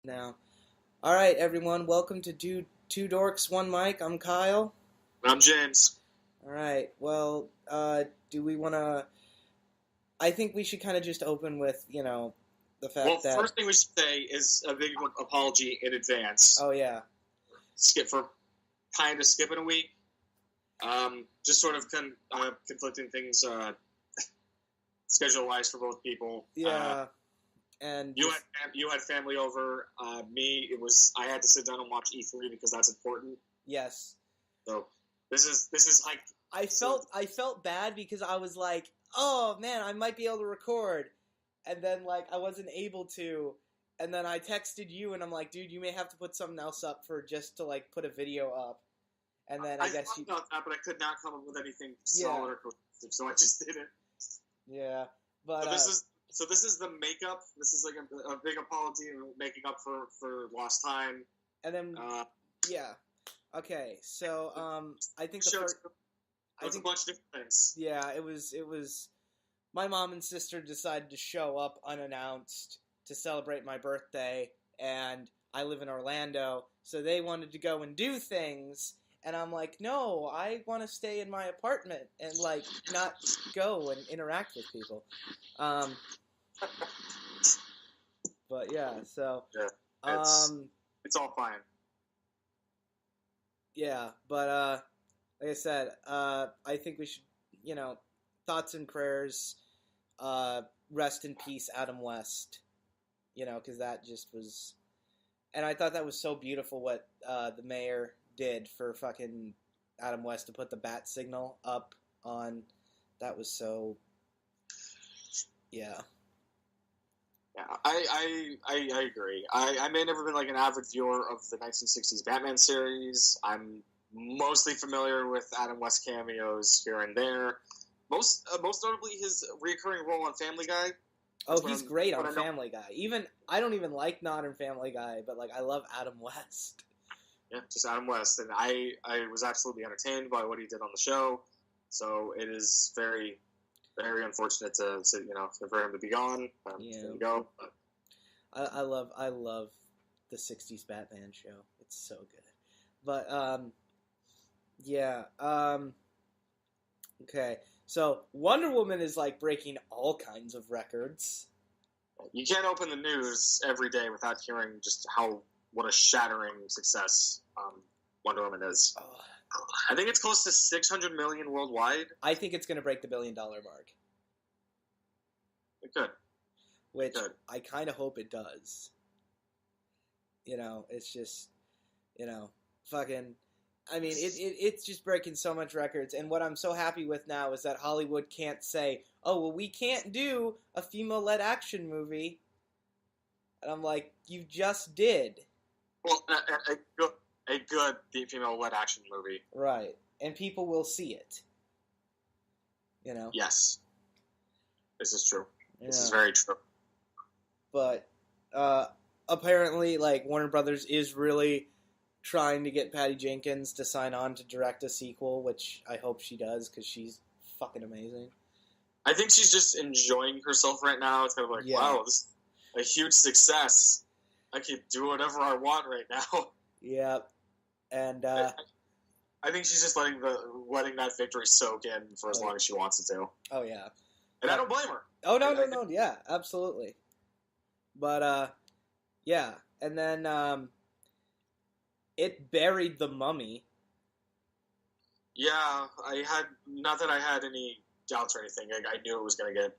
Now. All right, everyone. Welcome to Two Dorks One Mic. I'm Kyle. I'm James. All right. Well, do we want to? I think we should kind of just open with the fact that. Well, first thing we should say is a big apology in advance. Oh yeah. Kind of skipping a week. Just sort of conflicting things schedule-wise for both people. Yeah. And you had family over. Me, I had to sit down and watch E3 because that's important. Yes. So this is like I felt bad because I was like, oh man, I might be able to record, and then I wasn't able to, and then I texted you and I'm like, dude, you may have to put something else up for just to put a video up, and then I guess thought about that, but I could not come up with anything solid or cohesive, so I just did it. Yeah, but So this is the makeup. This is like a big apology and making up for lost time. And then yeah, okay. So I think a bunch of different things. Yeah, it was. My mom and sister decided to show up unannounced to celebrate my birthday, and I live in Orlando, so they wanted to go and do things. And I'm like, no, I want to stay in my apartment and not go and interact with people. But yeah, so yeah, it's all fine. Yeah, but like I said, I think we should, thoughts and prayers. Rest in peace, Adam West. Because that just was, and I thought that was so beautiful what the mayor did for fucking Adam West to put the bat signal up on. That was so. Yeah. Yeah, I agree. I may have never been an avid viewer of the 1960s Batman series. I'm mostly familiar with Adam West cameos here and there. Most notably his recurring role on Family Guy. Oh, he's great on Family Guy. I don't even like modern Family Guy, but I love Adam West. Yeah, just Adam West, and I was absolutely entertained by what he did on the show. So it is very, very unfortunate for him to be gone. Yeah. To go. But. I love the '60s Batman show. It's so good. But yeah. Okay. So Wonder Woman is breaking all kinds of records. You can't open the news every day without hearing just what a shattering success Wonder Woman is. Oh. I think it's close to 600 million worldwide. I think it's going to break the $1 billion mark. It could. Which I kind of hope it does. It's just, fucking. I mean, it's just breaking so much records. And what I'm so happy with now is that Hollywood can't say, oh, well, we can't do a female-led action movie. And I'm like, you just did. Well, a good female-led action movie. Right. And people will see it. Yes. This is true. Yeah. This is very true. But apparently, Warner Brothers is really trying to get Patty Jenkins to sign on to direct a sequel, which I hope she does, because she's fucking amazing. I think she's just enjoying herself right now. It's kind of wow, this is a huge success. I can do whatever I want right now. Yeah. And I think she's just letting that victory soak in for as long as she wants it to. Oh, yeah. And I don't blame her. Oh, no. Yeah, absolutely. But, yeah. And then, it buried The Mummy. Yeah, not that I had any doubts or anything. I knew it was going to get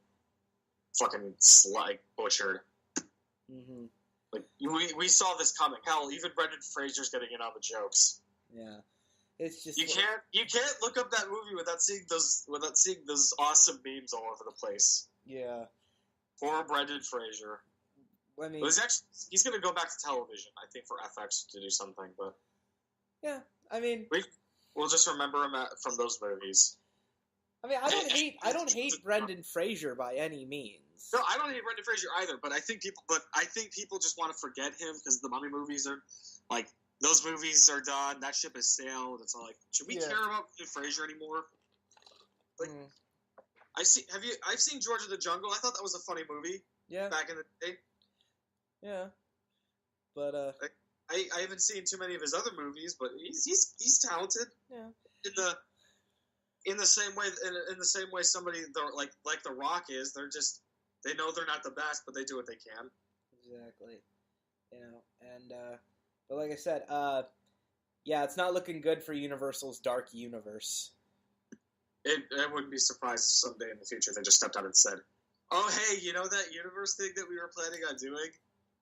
fucking butchered. Mm-hmm. We saw this coming. Hell, even Brendan Fraser's getting in on the jokes. Yeah. It's just you can't look up that movie without seeing those awesome memes all over the place. Yeah. Poor Brendan Fraser. I mean, he's going to go back to television, I think, for FX to do something. But yeah, I mean, we'll just remember him from those movies. I mean, I don't hate Brendan Fraser by any means. No, I don't hate Brendan Fraser either. But I think people just want to forget him because the Mummy movies are those movies are done. That ship has sailed. It's should we care about Brendan Fraser anymore? I've seen George of the Jungle. I thought that was a funny movie. Yeah. Back in the day. Yeah. But I haven't seen too many of his other movies, but he's talented. Yeah. In the same way somebody like The Rock is, they know they're not the best, but they do what they can. Exactly. And but like I said, yeah, it's not looking good for Universal's Dark Universe. I wouldn't be surprised if someday in the future they just stepped out and said, "Oh, hey, you know that universe thing that we were planning on doing?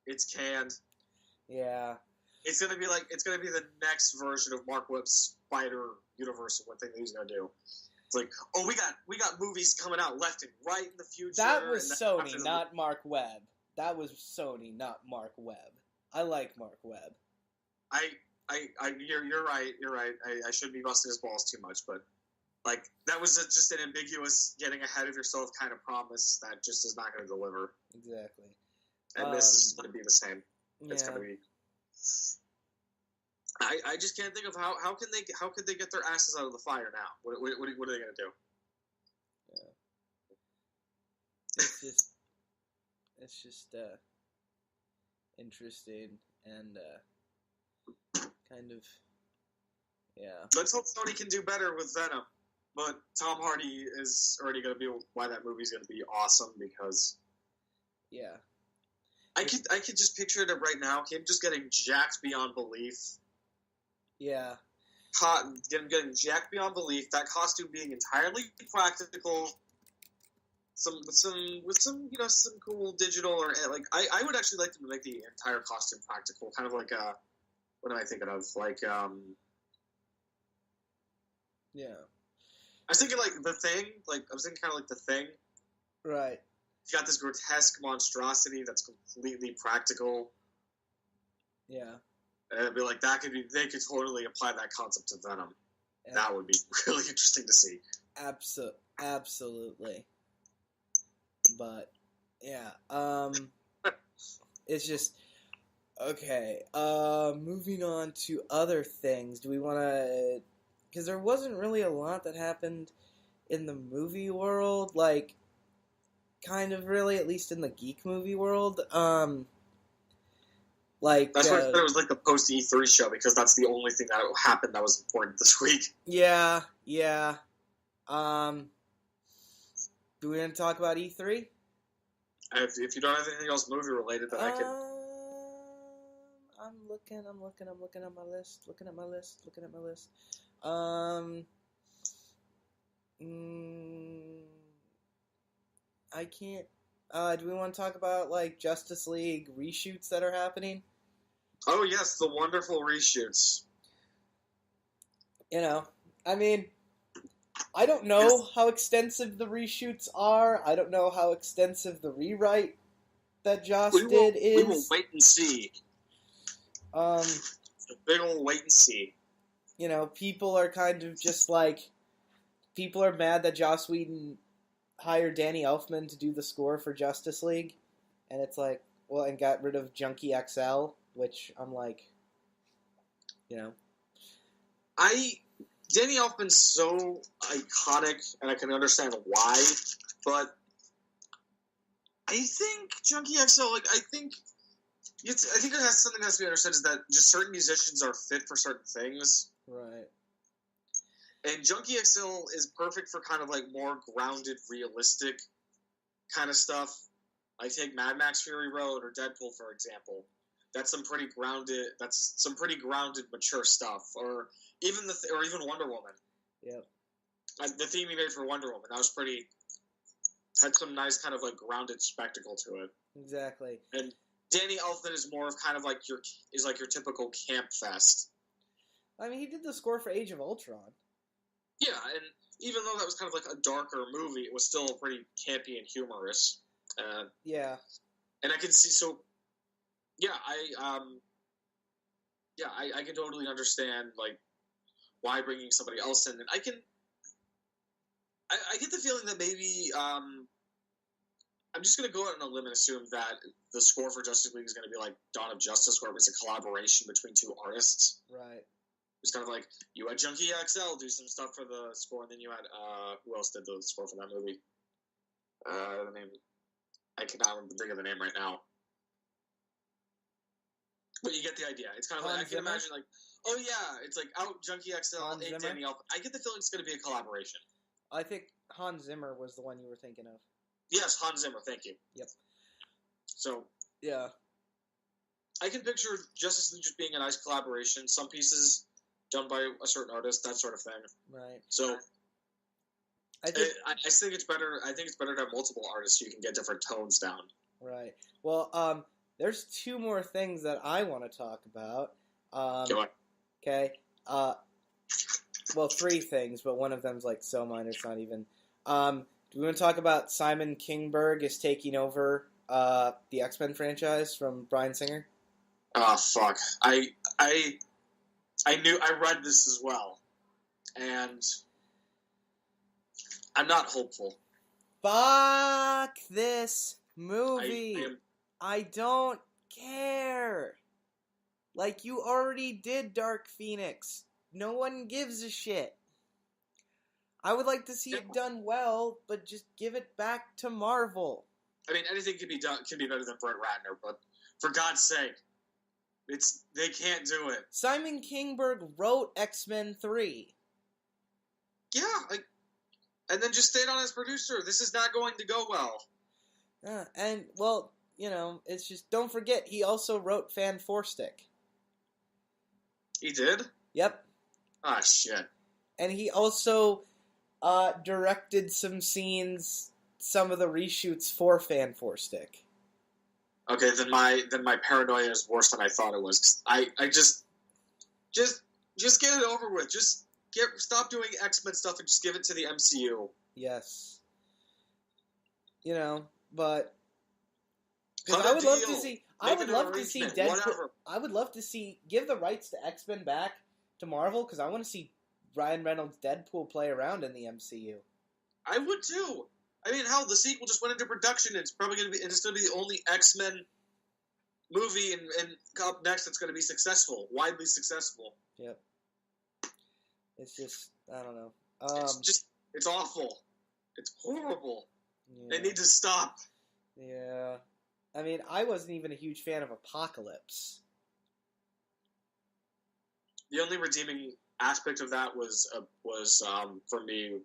It's canned." Yeah. It's gonna be the next version of Mark Webb's Spider Universe. What thing he's gonna do? It's like, oh, we got movies coming out left and right in the future. That was Sony, not Mark Webb. That was Sony, not Mark Webb. I like Mark Webb. You're right. I shouldn't be busting his balls too much, but like that was just an ambiguous, getting ahead of yourself kind of promise that just is not going to deliver. Exactly. And this is going to be the same. It's going to be. I just can't think of how could they get their asses out of the fire now? What are they going to do? Yeah. It's just interesting and kind of, yeah. Let's hope Sony can do better with Venom, but Tom Hardy is already going to be why that movie's going to be awesome because, yeah, I could just picture it right now. Him just getting jacked beyond belief. Yeah. Getting jacked beyond belief. That costume being entirely practical. With some cool digital or like I would actually like them to make the entire costume practical, kind of like what am I thinking of? Like yeah. I was thinking like The Thing. Like I was thinking kind of like The Thing. Right. You got this grotesque monstrosity that's completely practical. Yeah. And it'd be like they could totally apply that concept to Venom. Yeah. That would be really interesting to see. Absolutely. But yeah, it's just okay. Moving on to other things. Do we want to? Because there wasn't really a lot that happened in the movie world, like kind of really, at least in the geek movie world. Like that's why I said it was like the post E3 show because that's the only thing that happened that was important this week. Yeah. Do we want to talk about E3? If you don't have anything else movie related, then I can. I'm looking at my list. I can't. Do we want to talk about like Justice League reshoots that are happening? Oh yes, the wonderful reshoots. I mean, I don't know how extensive the reshoots are. I don't know how extensive the rewrite that Joss did is. We will wait and see. A big old wait and see. People are kind of just like... People are mad that Joss Whedon hired Danny Elfman to do the score for Justice League. And it's like, well, and got rid of Junkie XL, which I'm like, Danny Elfman's so iconic, and I can understand why, but I think Junkie XL, I think it has something that has to be understood is that just certain musicians are fit for certain things. Right. And Junkie XL is perfect for kind of like more grounded, realistic kind of stuff. Like take Mad Max Fury Road or Deadpool, for example. That's some pretty grounded, mature stuff. Or even Wonder Woman. Yep. The theme he made for Wonder Woman, that was had some nice kind of like grounded spectacle to it. Exactly. And Danny Elfman is more of kind of like your typical camp fest. I mean, he did the score for Age of Ultron. Yeah, and even though that was kind of like a darker movie, it was still pretty campy and humorous. Yeah. And I can see, so, yeah, I can totally understand, like, why bringing somebody else in. And I get the feeling that maybe, I'm just going to go out on a limb and assume that the score for Justice League is going to be like Dawn of Justice, where it was a collaboration between two artists. Right. It's kind of like, you had Junkie XL do some stuff for the score, and then you had, who else did the score for that movie? The name, I cannot think of the name right now. But you get the idea. It's kind of Hans like, I can Zimmer? imagine, like, oh yeah, it's like out Junkie XL, Hans in Zimmer? Danny Elfman. I get the feeling it's going to be a collaboration. I think Hans Zimmer was the one you were thinking of. Yes, Hans Zimmer, thank you. Yep. So, yeah. I can picture Justice League just being a nice collaboration. Some pieces done by a certain artist, that sort of thing. Right. So, I think it's better. I think it's better to have multiple artists so you can get different tones down. Right. Well, there's two more things that I want to talk about. Go on. Okay. Well, three things, but one of them's like so minor it's not even. Do we want to talk about Simon Kinberg is taking over the X-Men franchise from Bryan Singer? Oh fuck! I read this as well, and I'm not hopeful. Fuck this movie. I don't care. Like, you already did Dark Phoenix. No one gives a shit. I would like to see it done well, but just give it back to Marvel. I mean, anything can be better than Brett Ratner, but for God's sake, they can't do it. Simon Kinberg wrote X-Men 3. Yeah, and then just stayed on as producer. This is not going to go well. And, well, you know, it's just, don't forget, he also wrote Fan 4-Stick. He did? Yep. Ah, shit. And he also directed some scenes, some of the reshoots for Fan 4-Stick. Okay, then my paranoia is worse than I thought it was. I just get it over with. Just stop doing X-Men stuff and just give it to the MCU. Yes. You know, but I would love to see. I would love to see Deadpool. Whatever. I would love to see give the rights to X-Men back to Marvel because I want to see Ryan Reynolds' Deadpool play around in the MCU. I would too. I mean, hell, the sequel just went into production. It's probably going to be. It's going to be the only X-Men movie and up next that's going to be successful, widely successful. Yep. It's just, I don't know. It's awful. It's horrible. Yeah. They need to stop. Yeah. I mean, I wasn't even a huge fan of Apocalypse. The only redeeming aspect of that was for me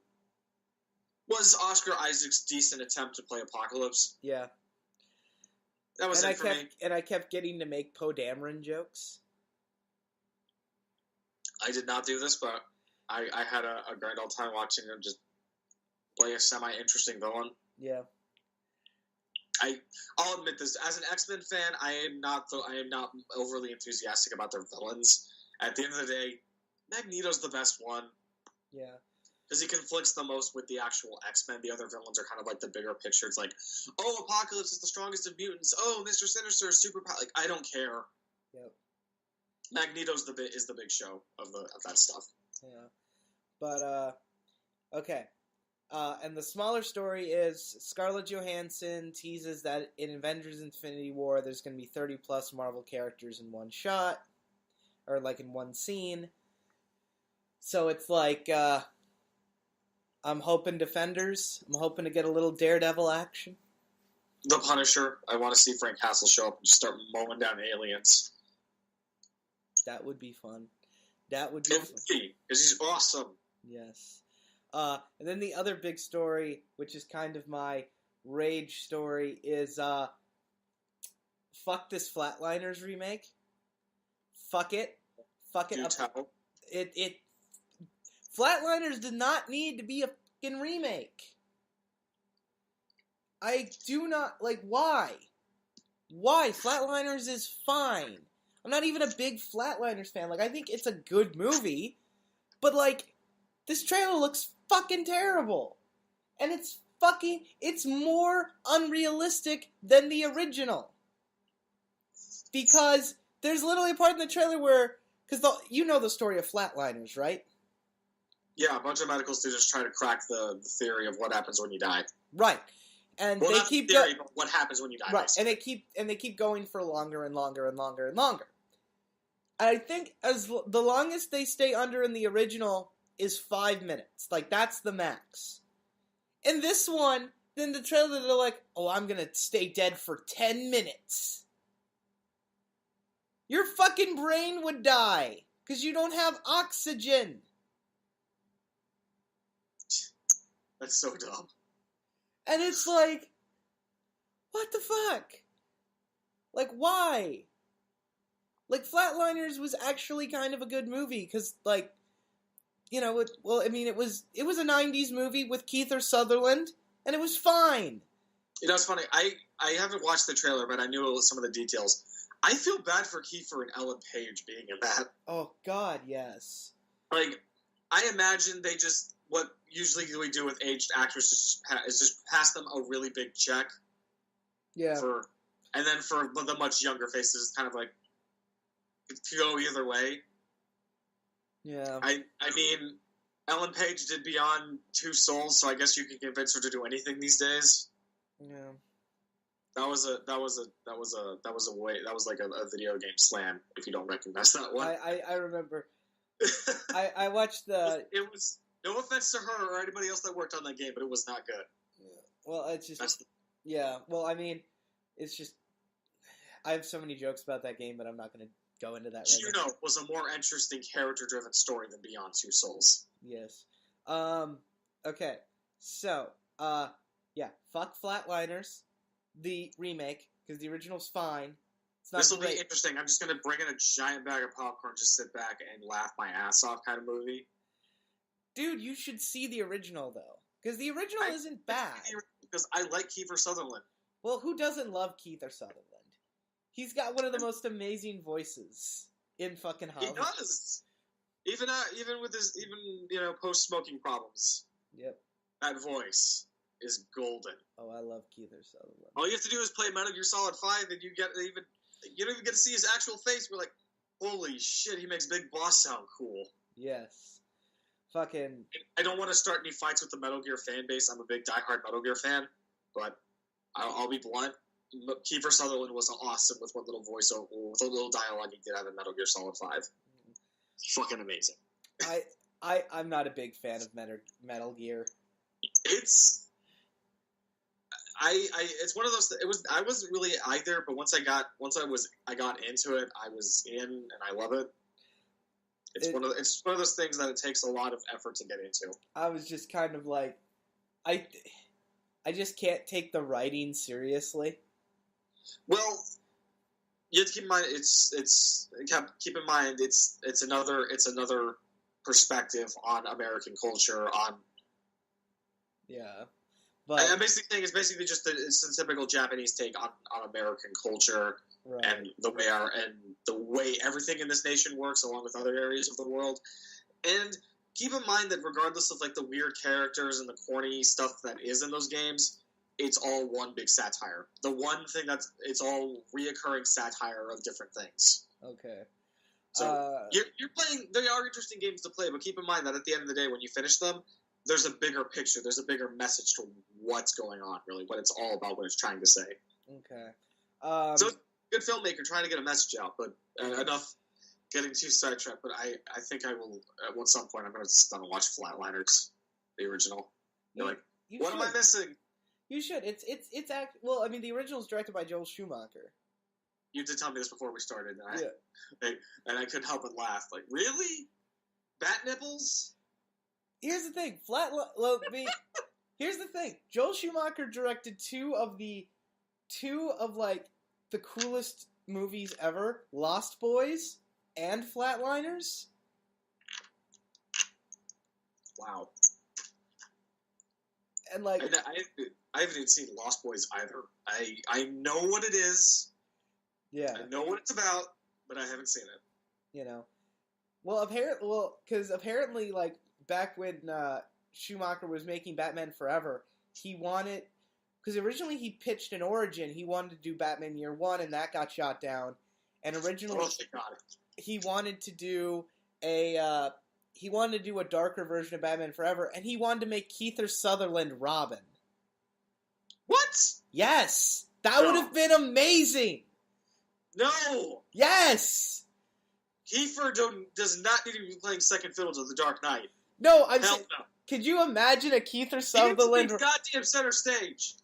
was Oscar Isaac's decent attempt to play Apocalypse. Yeah. That was it for me. And I kept getting to make Poe Dameron jokes. I did not do this, but I had a grand old time watching him just play a semi-interesting villain. Yeah. I'll admit this. As an X-Men fan, I am not overly enthusiastic about their villains. At the end of the day, Magneto's the best one. Yeah. Because he conflicts the most with the actual X-Men. The other villains are kind of like the bigger picture. It's like, oh, Apocalypse is the strongest of mutants. Oh, Mr. Sinister is super power. Like, I don't care. Yep. Magneto's is the big show of that stuff. Yeah. But okay. And the smaller story is Scarlett Johansson teases that in Avengers Infinity War there's going to be 30 plus Marvel characters in one shot. Or like in one scene. So it's like, I'm hoping Defenders. I'm hoping to get a little Daredevil action. The Punisher. I want to see Frank Castle show up and just start mowing down aliens. That would be fun. That would be fun. Because he's awesome. Yes. And then the other big story, which is kind of my rage story, is fuck this Flatliners remake. Fuck it. Fuck it. It Flatliners did not need to be a fucking remake. I do not why? Why? Flatliners is fine. I'm not even a big Flatliners fan. I think it's a good movie, but this trailer looks fucking terrible. And it's more unrealistic than the original. Because there's literally a part in the trailer where, you know the story of Flatliners, right? Yeah, a bunch of medical students try to crack the theory of what happens when you die. Right. And they keep but what happens when you die. Right. Basically. And they keep going for longer and longer and longer and longer. I think as the longest they stay under in the original is 5 minutes. That's the max. In this one, then the trailer they're like, "Oh, I'm going to stay dead for 10 minutes." your fucking brain would die because you don't have oxygen. That's so dumb. And it's like, what the fuck? Like, why? Like, Flatliners was actually kind of a good movie, because, like, you know, it was a 90s movie with Kiefer Sutherland, and it was fine. You know, it's funny, I haven't watched the trailer, but I knew some of the details. I feel bad for Kiefer and Ellen Page being in that. Oh, God, yes. Like, I imagine they just, what usually we do with aged actors is just pass them a really big check. Yeah. And then for the much younger faces, it's kind of like, it could go either way. Yeah. I mean, Ellen Page did Beyond Two Souls, so I guess you can convince her to do anything these days. Yeah. That was like a video game slam. If you don't recognize that one, I remember. I watched the. It was no offense to her or anybody else that worked on that game, but it was not good. Yeah. Well, it's just. Yeah. Well, I mean, it's just. I have so many jokes about that game, but I'm not going to go into that right now. Juno was a more interesting character-driven story than Beyond Two Souls. Yes. Okay. So, yeah. Fuck Flatliners, the remake, because the original's fine. It's not This will great. be interesting. I'm just going to bring in a giant bag of popcorn, just sit back and laugh my ass off kind of movie. Dude, you should see the original, though. Because the original isn't bad. Because I like Kiefer Sutherland. Well, who doesn't love Kiefer Sutherland? He's got one of the most amazing voices in fucking Hollywood. He does. Even with his post-smoking problems. Yep. That voice is golden. Oh, I love Kiefer Sutherland. All you have to do is play Metal Gear Solid 5, and you don't even get to see his actual face. We're like, holy shit, he makes Big Boss sound cool. Yes. Fucking. I don't want to start any fights with the Metal Gear fan base. I'm a big diehard Metal Gear fan, but I'll be blunt. Kiefer Sutherland was awesome with what little voiceover, with a little dialogue he did have in Metal Gear Solid 5. Fucking amazing. I'm not a big fan of Metal Gear. It's one of those. I wasn't really either, but once I got into it, I was in, and I love it. It's one of those things that it takes a lot of effort to get into. I was just kind of like, I just can't take the writing seriously. Well, you have to keep in mind it's another perspective on American culture. Yeah, but I'm basically saying it's a typical Japanese take on American culture, right. and the way everything in this nation works, along with other areas of the world. And keep in mind that regardless of like the weird characters and the corny stuff that is in those games, it's all one big satire. The one thing it's all reoccurring satire of different things. Okay. So you're playing. They are interesting games to play, but keep in mind that at the end of the day, when you finish them, there's a bigger picture. There's a bigger message to what's going on. Really, what it's all about, what it's trying to say. Okay. So good filmmaker trying to get a message out, but enough getting too sidetracked. But I think I will at some point. I'm going to sit down and watch Flatliners, the original. You're like, what am I missing? You should. Well, I mean, the original is directed by Joel Schumacher. You did tell me this before we started, and I couldn't help but laugh. Like, really? Bat nipples? Here's the thing. Here's the thing. Joel Schumacher directed two of the coolest movies ever: Lost Boys and Flatliners. Wow. And like, I haven't even seen Lost Boys either. I know what it is. Yeah. I know what it's about, but I haven't seen it. You know. Well, because apparently, like, back when Schumacher was making Batman Forever, he wanted... Because originally he pitched an origin. He wanted to do Batman Year One, and that got shot down. And originally, he wanted to do a darker version of Batman Forever, and he wanted to make Kiefer Sutherland Robin. What? Yes! That would have been amazing! No! Yes! Kiefer does not need to be playing second fiddle to the Dark Knight. No, no. Could you imagine a Kiefer Sutherland... He needs to be goddamn center stage.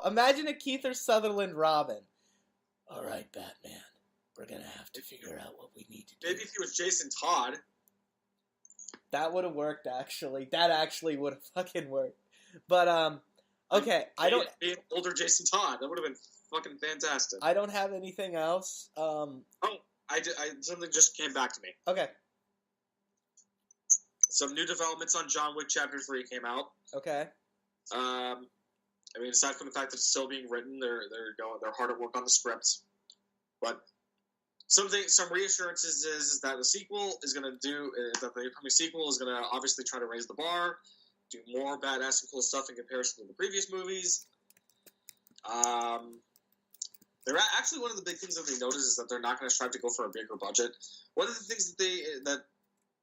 Imagine a Kiefer Sutherland Robin. All right, Batman. We're gonna have to figure out what we need to do. Maybe if he was Jason Todd. That would have worked, actually. That actually would have fucking worked. But, okay, I don't... Be an older Jason Todd. That would have been fucking fantastic. I don't have anything else. Something just came back to me. Okay. Some new developments on John Wick Chapter 3 came out. Okay. I mean, aside from the fact that it's still being written, they're hard at work on the scripts. But some reassurances is that the sequel is going to that the upcoming sequel is going to obviously try to raise the bar, do more badass and cool stuff in comparison to the previous movies. They're actually, one of the big things that they notice is that they're not going to strive to go for a bigger budget. One of the things that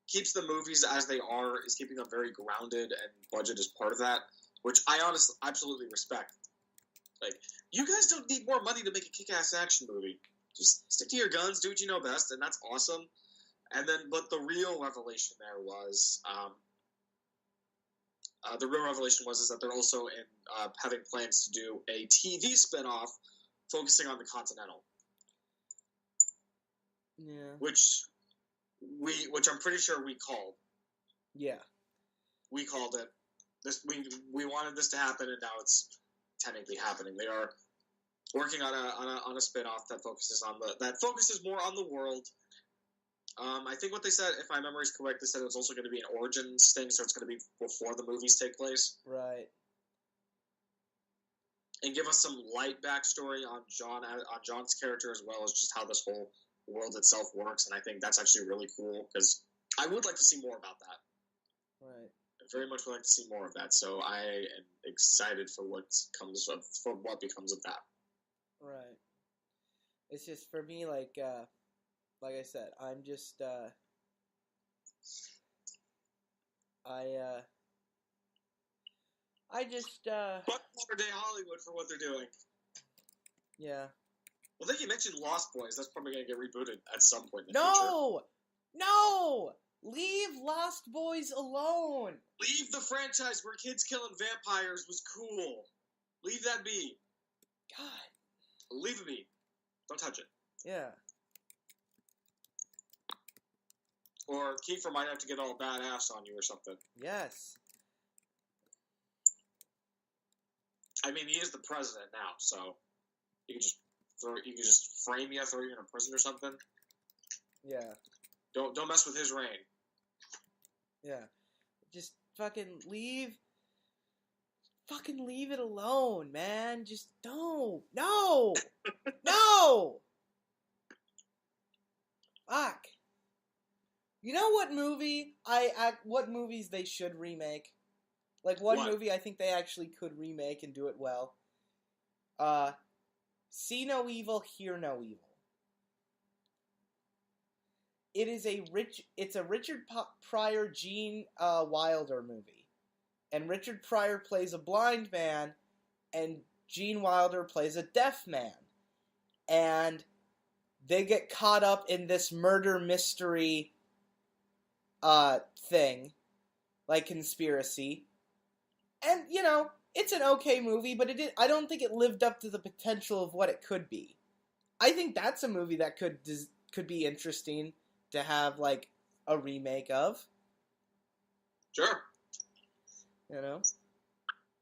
keeps the movies as they are is keeping them very grounded, and budget is part of that, which I honestly absolutely respect. Like, you guys don't need more money to make a kick-ass action movie. Just stick to your guns, do what you know best, and that's awesome. And then, but the real revelation there was, is that they're also having plans to do a TV spinoff focusing on the Continental. Yeah. Which I'm pretty sure we called. Yeah. We called it. We wanted this to happen, and now it's technically happening. They are working on a spin-off that focuses more on the world. I think what they said, if my memory is correct, they said it was also going to be an origins thing, so it's going to be before the movies take place. Right. And give us some light backstory on John's character, as well as just how this whole world itself works. And I think that's actually really cool, because I would like to see more about that. Right. I very much would like to see more of that. So I am excited for what becomes of that. Right. It's just, for me, like I said, I'm just, Fuck Modern Day Hollywood for what they're doing. Yeah. Well, then you mentioned Lost Boys. That's probably going to get rebooted at some point in the future. No! Leave Lost Boys alone! Leave the franchise where kids killing vampires was cool. Leave that be. God. Leave it be. Don't touch it. Yeah. Or Kiefer might have to get all badass on you or something. Yes. I mean, he is the president now, so you can just frame you, throw you in a prison or something. Yeah. Don't mess with his reign. Yeah. Just fucking leave it alone, man. Just don't. No! No! Fuck. You know what movies they should remake? Like, one movie I think they actually could remake and do it well. See No Evil, Hear No Evil. It's a Richard Pryor, Gene Wilder movie. And Richard Pryor plays a blind man, and Gene Wilder plays a deaf man. And they get caught up in this murder mystery thing, like conspiracy. And, you know, it's an okay movie, but I don't think it lived up to the potential of what it could be. I think that's a movie that could be interesting to have, like, a remake of. Sure. You know?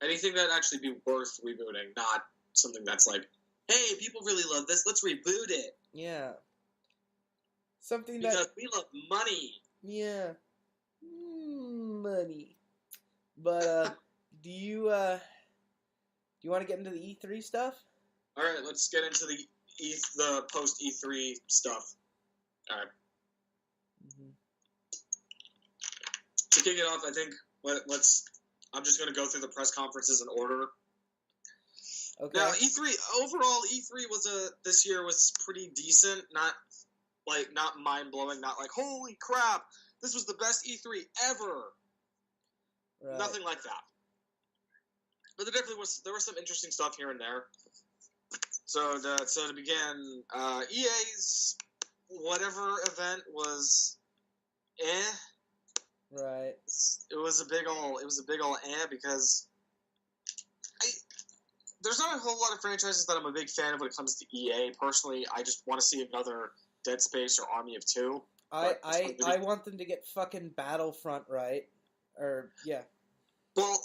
Anything that'd actually be worth rebooting, not something that's like, hey, people really love this, let's reboot it. Yeah. Something because we love money. Yeah. Money. But, do you want to get into the E3 stuff? All right, let's get into the post E3 stuff. All right. Mm-hmm. To kick it off, I think I'm just going to go through the press conferences in order. Okay. Now, E3 this year was pretty decent. Not mind blowing. Not like, holy crap, this was the best E3 ever. Right. Nothing like that. But there was some interesting stuff here and there. So to begin, EA's whatever event was Right. It was a big ol' because there's not a whole lot of franchises that I'm a big fan of when it comes to EA. Personally, I just want to see another Dead Space or Army of Two. I want them to get fucking Battlefront right. Or, yeah. Well,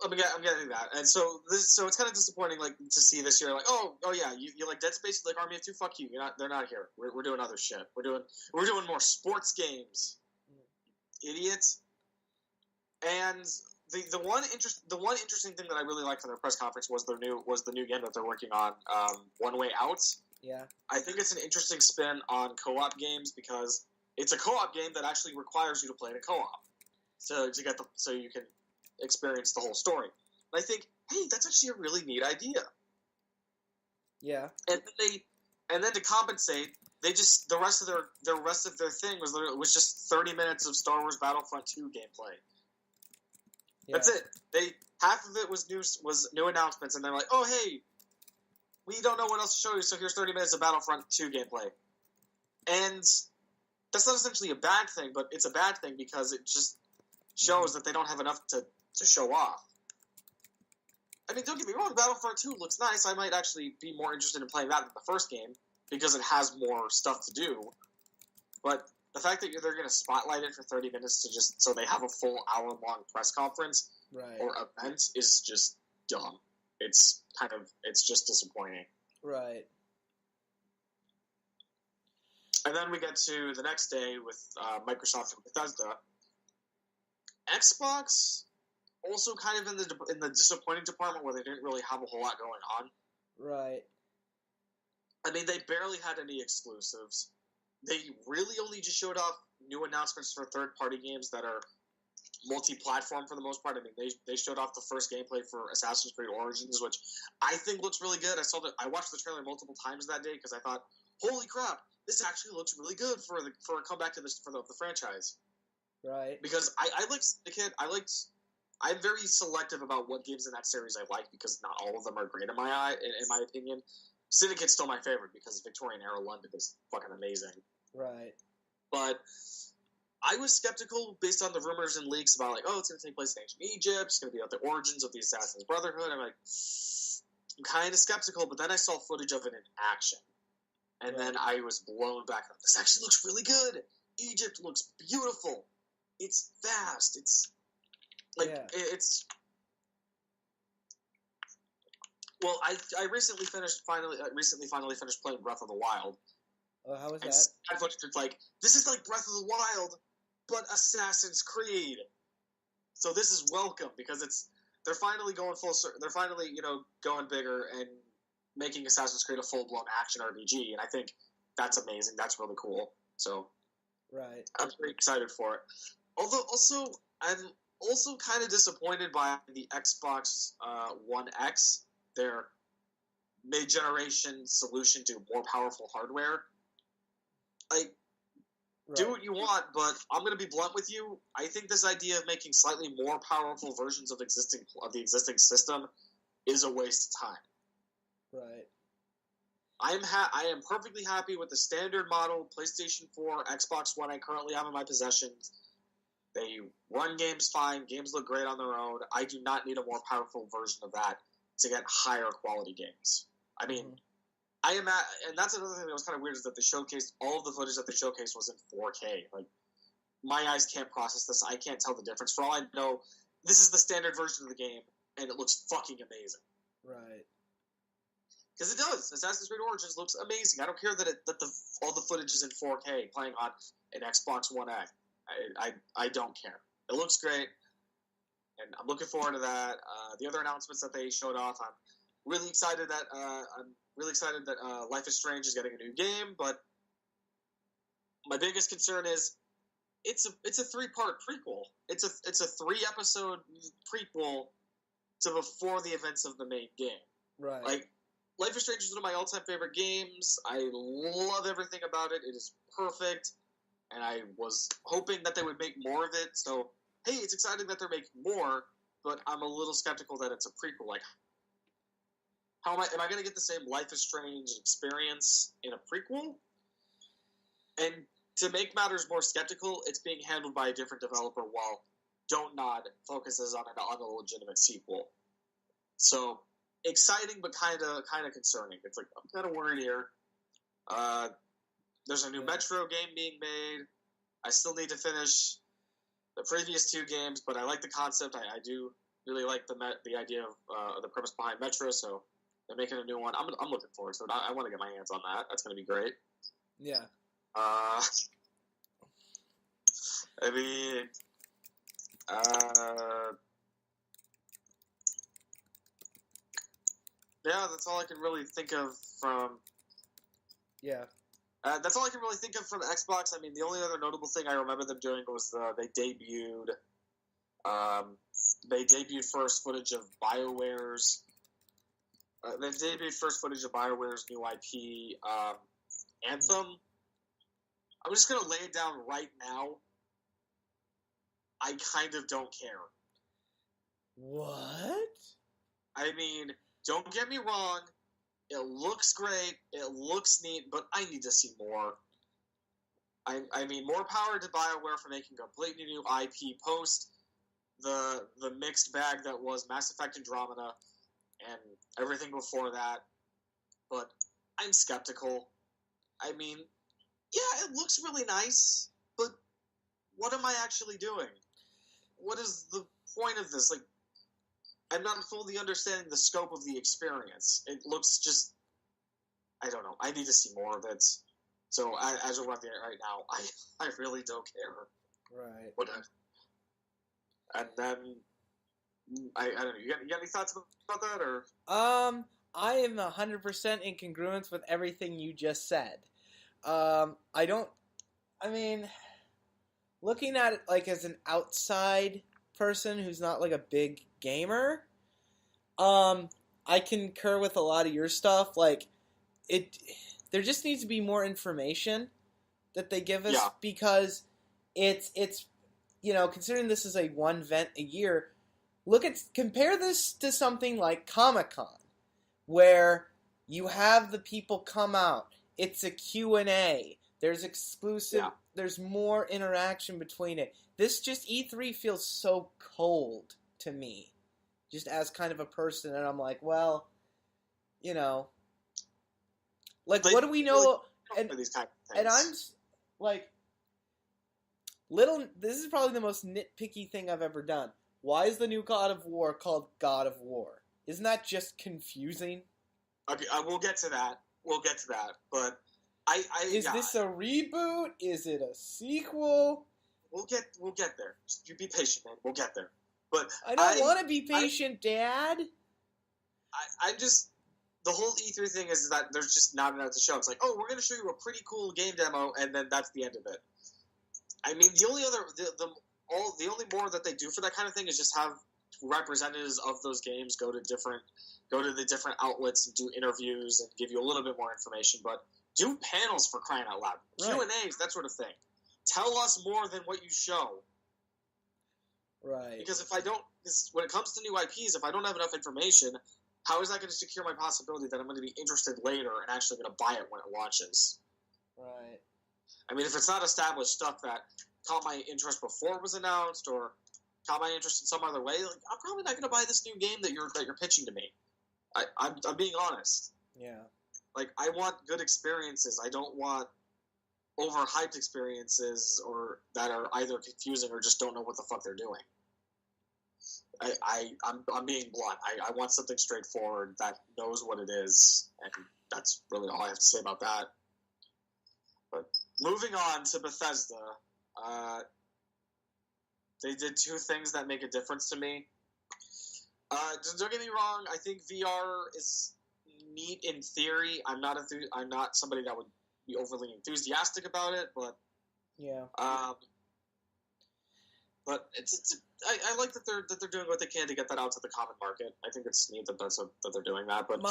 I'm getting that. And so it's kind of disappointing, like, to see this year, like, oh yeah, you like Dead Space, you like Army of Two, fuck you. They're not here. We're doing other shit. We're doing more sports games. Idiots. And the one interesting thing that I really liked from their press conference was the new game that they're working on, One Way Out. Yeah. I think it's an interesting spin on co-op games because it's a co-op game that actually requires you to play in a co-op, so you can experience the whole story. And I think, hey, that's actually a really neat idea. Yeah. And then to compensate, the rest of their thing was just 30 minutes of Star Wars Battlefront 2 gameplay. Yeah. That's it. Half of it was new announcements, and they're like, oh hey, we don't know what else to show you, so here's 30 minutes of Battlefront 2 gameplay. And that's not essentially a bad thing, but it's a bad thing because it just shows that they don't have enough to show off. I mean, don't get me wrong, Battlefront 2 looks nice. I might actually be more interested in playing that than the first game because it has more stuff to do. But the fact that they're going to spotlight it for 30 minutes to just so they have a full hour-long press conference or event is just dumb. It's just disappointing. Right. And then we get to the next day with Microsoft and Bethesda. Xbox also kind of in the disappointing department where they didn't really have a whole lot going on. Right. I mean, they barely had any exclusives. They really only just showed off new announcements for third-party games that are multi-platform for the most part. I mean, they showed off the first gameplay for Assassin's Creed Origins, which I think looks really good. I watched the trailer multiple times that day because I thought, holy crap, this actually looks really good for a comeback to the franchise. Right. Because I liked the kid. I'm very selective about what games in that series I like because not all of them are great in my opinion. Syndicate's still my favorite because Victorian era London is fucking amazing. Right. But I was skeptical based on the rumors and leaks about, like, oh, it's going to take place in ancient Egypt, it's going to be about the origins of the Assassin's Brotherhood. I'm like, I'm kind of skeptical, but then I saw footage of it in action. And then I was blown back. This actually looks really good. Egypt looks beautiful. It's fast. It's like, it's... Well, I recently finally finished playing Breath of the Wild. Oh, how was that? It's like, this is like Breath of the Wild, but Assassin's Creed. So this is welcome because they're finally going full circle. They're finally, going bigger and making Assassin's Creed a full-blown action RPG, and I think that's amazing. That's really cool. So, right, I'm pretty excited for it. Although, I'm also kind of disappointed by the Xbox One X, their mid-generation solution to more powerful hardware. Like, do what you want, but I'm going to be blunt with you. I think this idea of making slightly more powerful versions of the existing system is a waste of time. Right. I am perfectly happy with the standard model PlayStation 4, Xbox One I currently have in my possession. They run games fine. Games look great on their own. I do not need a more powerful version of that to get higher quality games. I mean, and that's another thing that was kind of weird is that they showcased all of the footage that they showcased was in 4K. Like, my eyes can't process this. I can't tell the difference. For all I know, this is the standard version of the game, and it looks fucking amazing. Right. Because it does. Assassin's Creed Origins looks amazing. I don't care that all the footage is in 4K playing on an Xbox One X. I don't care. It looks great, and I'm looking forward to that. The other announcements that they showed off, I'm really excited that Life is Strange is getting a new game. But my biggest concern is it's a 3-part prequel. It's a 3-episode prequel to before the events of the main game. Right. Like, Life is Strange is one of my all-time favorite games. I love everything about it. It is perfect. And I was hoping that they would make more of it. So, hey, it's exciting that they're making more, but I'm a little skeptical that it's a prequel. Like, am I going to get the same Life is Strange experience in a prequel? And to make matters more skeptical, it's being handled by a different developer while Don't Nod focuses on a legitimate sequel. So, exciting but kind of concerning. It's like, I'm kind of worried here. There's a new Metro game being made. I still need to finish the previous 2 games, but I like the concept. I do really like the idea of the premise behind Metro, so they're making a new one. I'm looking forward to it. I want to get my hands on that. That's going to be great. Yeah. I mean, yeah, that's all I can really think of from... Yeah. That's all I can really think of from Xbox. I mean, the only other notable thing I remember them doing was they debuted first footage of BioWare's... they debuted first footage of BioWare's new IP, Anthem. I'm just going to lay it down right now. I kind of don't care. What? I mean, don't get me wrong. It looks great. It looks neat, but I need to see more. I mean, more power to BioWare for making a completely new IP post the mixed bag that was Mass Effect Andromeda and everything before that. But I'm skeptical. I mean, yeah, it looks really nice, but what am I actually doing? What is the point of this? Like, I'm not fully understanding the scope of the experience. It looks just... I don't know. I need to see more of it. So, as we're running it right now, I really don't care. Right. Whatever. And then... I don't know. You got any thoughts about that, or...? I am 100% in congruence with everything you just said. Looking at it, like, as an outside person who's not, like, a big gamer, I concur with a lot of your stuff. Like, there just needs to be more information that they give us, because it's considering this is a one event a year, compare this to something like Comic-Con, where you have the people come out. It's a Q&A. There's exclusive... Yeah. There's more interaction between it. This just E3 feels so cold to me, just as kind of a person, and I'm like, well, like, what do we know? And I'm like, this is probably the most nitpicky thing I've ever done. Why is the new God of War called God of War? Isn't that just confusing? Okay, we'll get to that. But is this a reboot? Is it a sequel? We'll get there. Just, you be patient, man. We'll get there. But I don't want to be patient, Dad. I just... The whole E3 thing is that there's just not enough to show. It's like, oh, we're going to show you a pretty cool game demo, and then that's the end of it. I mean, the only more that they do for that kind of thing is just have representatives of those games go to the different outlets and do interviews and give you a little bit more information. But do panels, for crying out loud. Right. Q&As, that sort of thing. Tell us more than what you show. Right. Because when it comes to new IPs, if I don't have enough information, how is that going to secure my possibility that I'm going to be interested later and actually going to buy it when it launches? Right. I mean, if it's not established stuff that caught my interest before it was announced or caught my interest in some other way, like, I'm probably not going to buy this new game that you're pitching to me. I'm being honest. Yeah. Like, I want good experiences. I don't want overhyped experiences or that are either confusing or just don't know what the fuck they're doing. I'm being blunt. I want something straightforward that knows what it is, and that's really all I have to say about that. But moving on to Bethesda, they did 2 things that make a difference to me. Don't get me wrong. I think VR is neat in theory. I'm not somebody that would be overly enthusiastic about it, but yeah. But I like that they're doing what they can to get that out to the common market. I think it's neat that they're doing that. But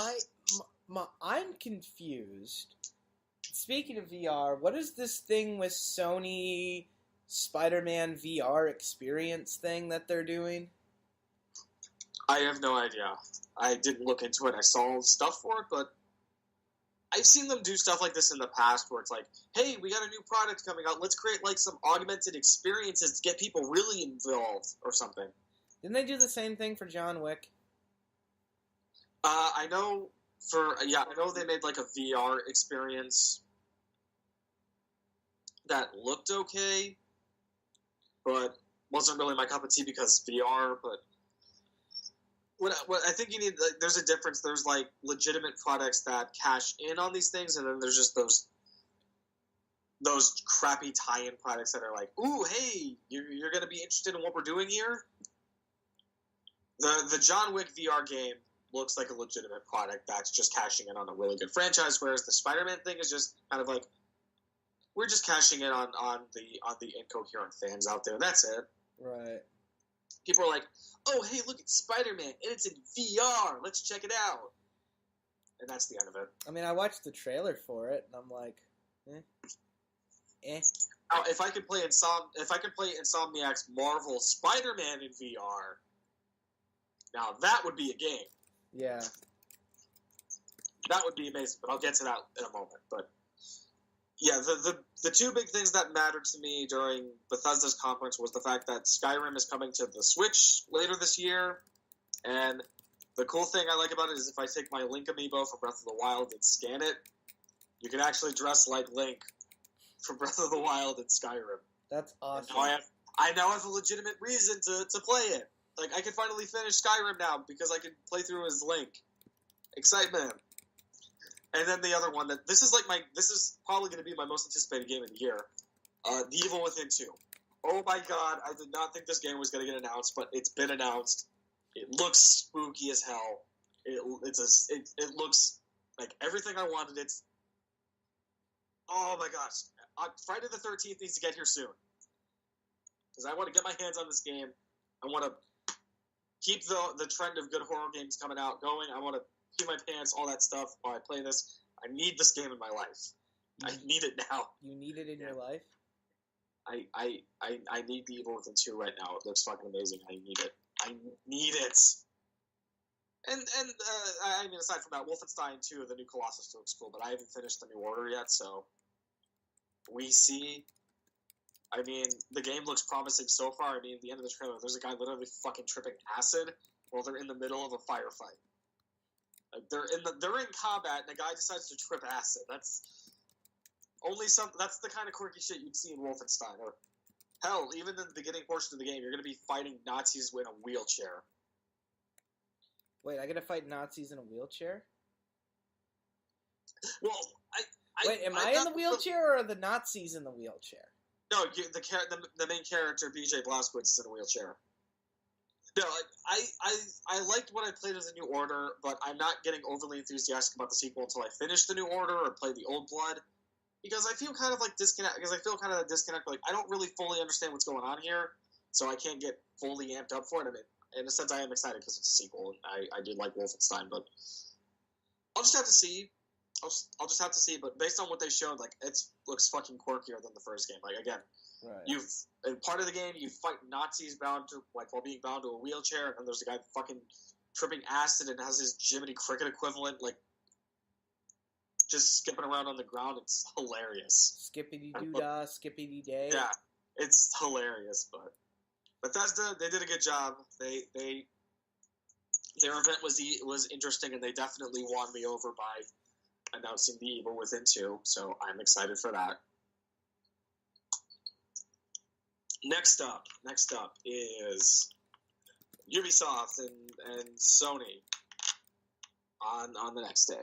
I'm confused. Speaking of VR, what is this thing with Sony Spider-Man VR experience thing that they're doing? I have no idea. I didn't look into it. I saw stuff for it, but I've seen them do stuff like this in the past where it's like, hey, we got a new product coming out. Let's create like some augmented experiences to get people really involved or something. Didn't they do the same thing for John Wick? I know I know they made like a VR experience that looked okay, but wasn't really my cup of tea because VR. But what I think you need, like, there's a difference. There's like legitimate products that cash in on these things, and then there's just those crappy tie-in products that are like, ooh, hey, you're going to be interested in what we're doing here? The John Wick VR game looks like a legitimate product that's just cashing in on a really good franchise, whereas the Spider-Man thing is just kind of like, we're just cashing in on the incoherent fans out there. That's it. Right. People are like, oh, hey, look, it's Spider-Man, and it's in VR. Let's check it out. And that's the end of it. I mean, I watched the trailer for it, and I'm like, Now, if I could play Insomniac's Marvel Spider-Man in VR, now that would be a game. Yeah. That would be amazing, but I'll get to that in a moment. But yeah, the two big things that mattered to me during Bethesda's conference was the fact that Skyrim is coming to the Switch later this year, and the cool thing I like about it is if I take my Link amiibo from Breath of the Wild and scan it, you can actually dress like Link from Breath of the Wild in Skyrim. That's awesome. I now have a legitimate reason to play it. Like, I can finally finish Skyrim now because I can play through as Link. Excitement. And then the other one this is probably going to be my most anticipated game of the year. The Evil Within 2. Oh my god, I did not think this game was going to get announced, but it's been announced. It looks spooky as hell. It looks like everything I wanted. Oh my gosh. Friday the 13th needs to get here soon. Because I want to get my hands on this game. I want to keep the trend of good horror games coming out going. I want to pee my pants, all that stuff while I play this. I need this game in my life. I need it now. You need it in your life? I need the Evil Within 2 right now. It looks fucking amazing. I need it. I need it. And I mean, aside from that, Wolfenstein 2, the new Colossus looks cool, but I haven't finished the New Order yet, so we see. I mean, the game looks promising so far. I mean, at the end of the trailer, there's a guy literally fucking tripping acid while they're in the middle of a firefight. Like, they're in combat, and a guy decides to trip acid. That's the kind of quirky shit you'd see in Wolfenstein. Or hell, even in the beginning portion of the game, you're going to be fighting Nazis in a wheelchair. Wait, I got to fight Nazis in a wheelchair? Well, Wait, am I in the wheelchair or are the Nazis in the wheelchair? No, the main character, BJ Blazkowicz, is in a wheelchair. No, I liked what I played as the New Order, but I'm not getting overly enthusiastic about the sequel until I finish the New Order or play the Old Blood, because I feel kind of like disconnect. Because I feel kind of a disconnect. Like, I don't really fully understand what's going on here, so I can't get fully amped up for it. I mean, in a sense, I am excited because it's a sequel, and I do like Wolfenstein, but I'll just have to see. I'll just have to see. But based on what they showed, like, it looks fucking quirkier than the first game. Like, again. Right. In part of the game, you fight Nazis while being bound to a wheelchair, and there's a guy fucking tripping acid and has his Jiminy Cricket equivalent, like, just skipping around on the ground. It's hilarious. Skippity-doo-dah, skippity-day. Yeah, it's hilarious, but Bethesda, they did a good job. Their event was interesting, and they definitely won me over by announcing The Evil Within 2, so I'm excited for that. Next up is Ubisoft and Sony on the next day.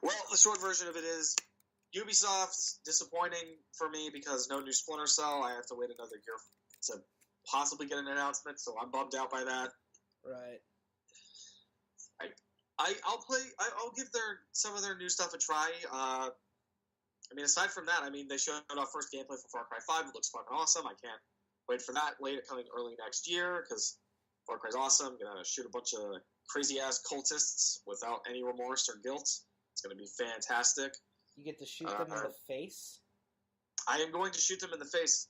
Well, the short version of it is Ubisoft's disappointing for me because no new Splinter Cell. I have to wait another year to possibly get an announcement, so I'm bummed out by that. Right. I'll give some of their new stuff a try. I mean, aside from that, I mean, they showed off first gameplay for Far Cry 5. It looks fucking awesome. I can't wait for that. Coming early next year, because Far Cry's awesome. I'm going to shoot a bunch of crazy-ass cultists without any remorse or guilt. It's going to be fantastic. You get to shoot them in the face? I am going to shoot them in the face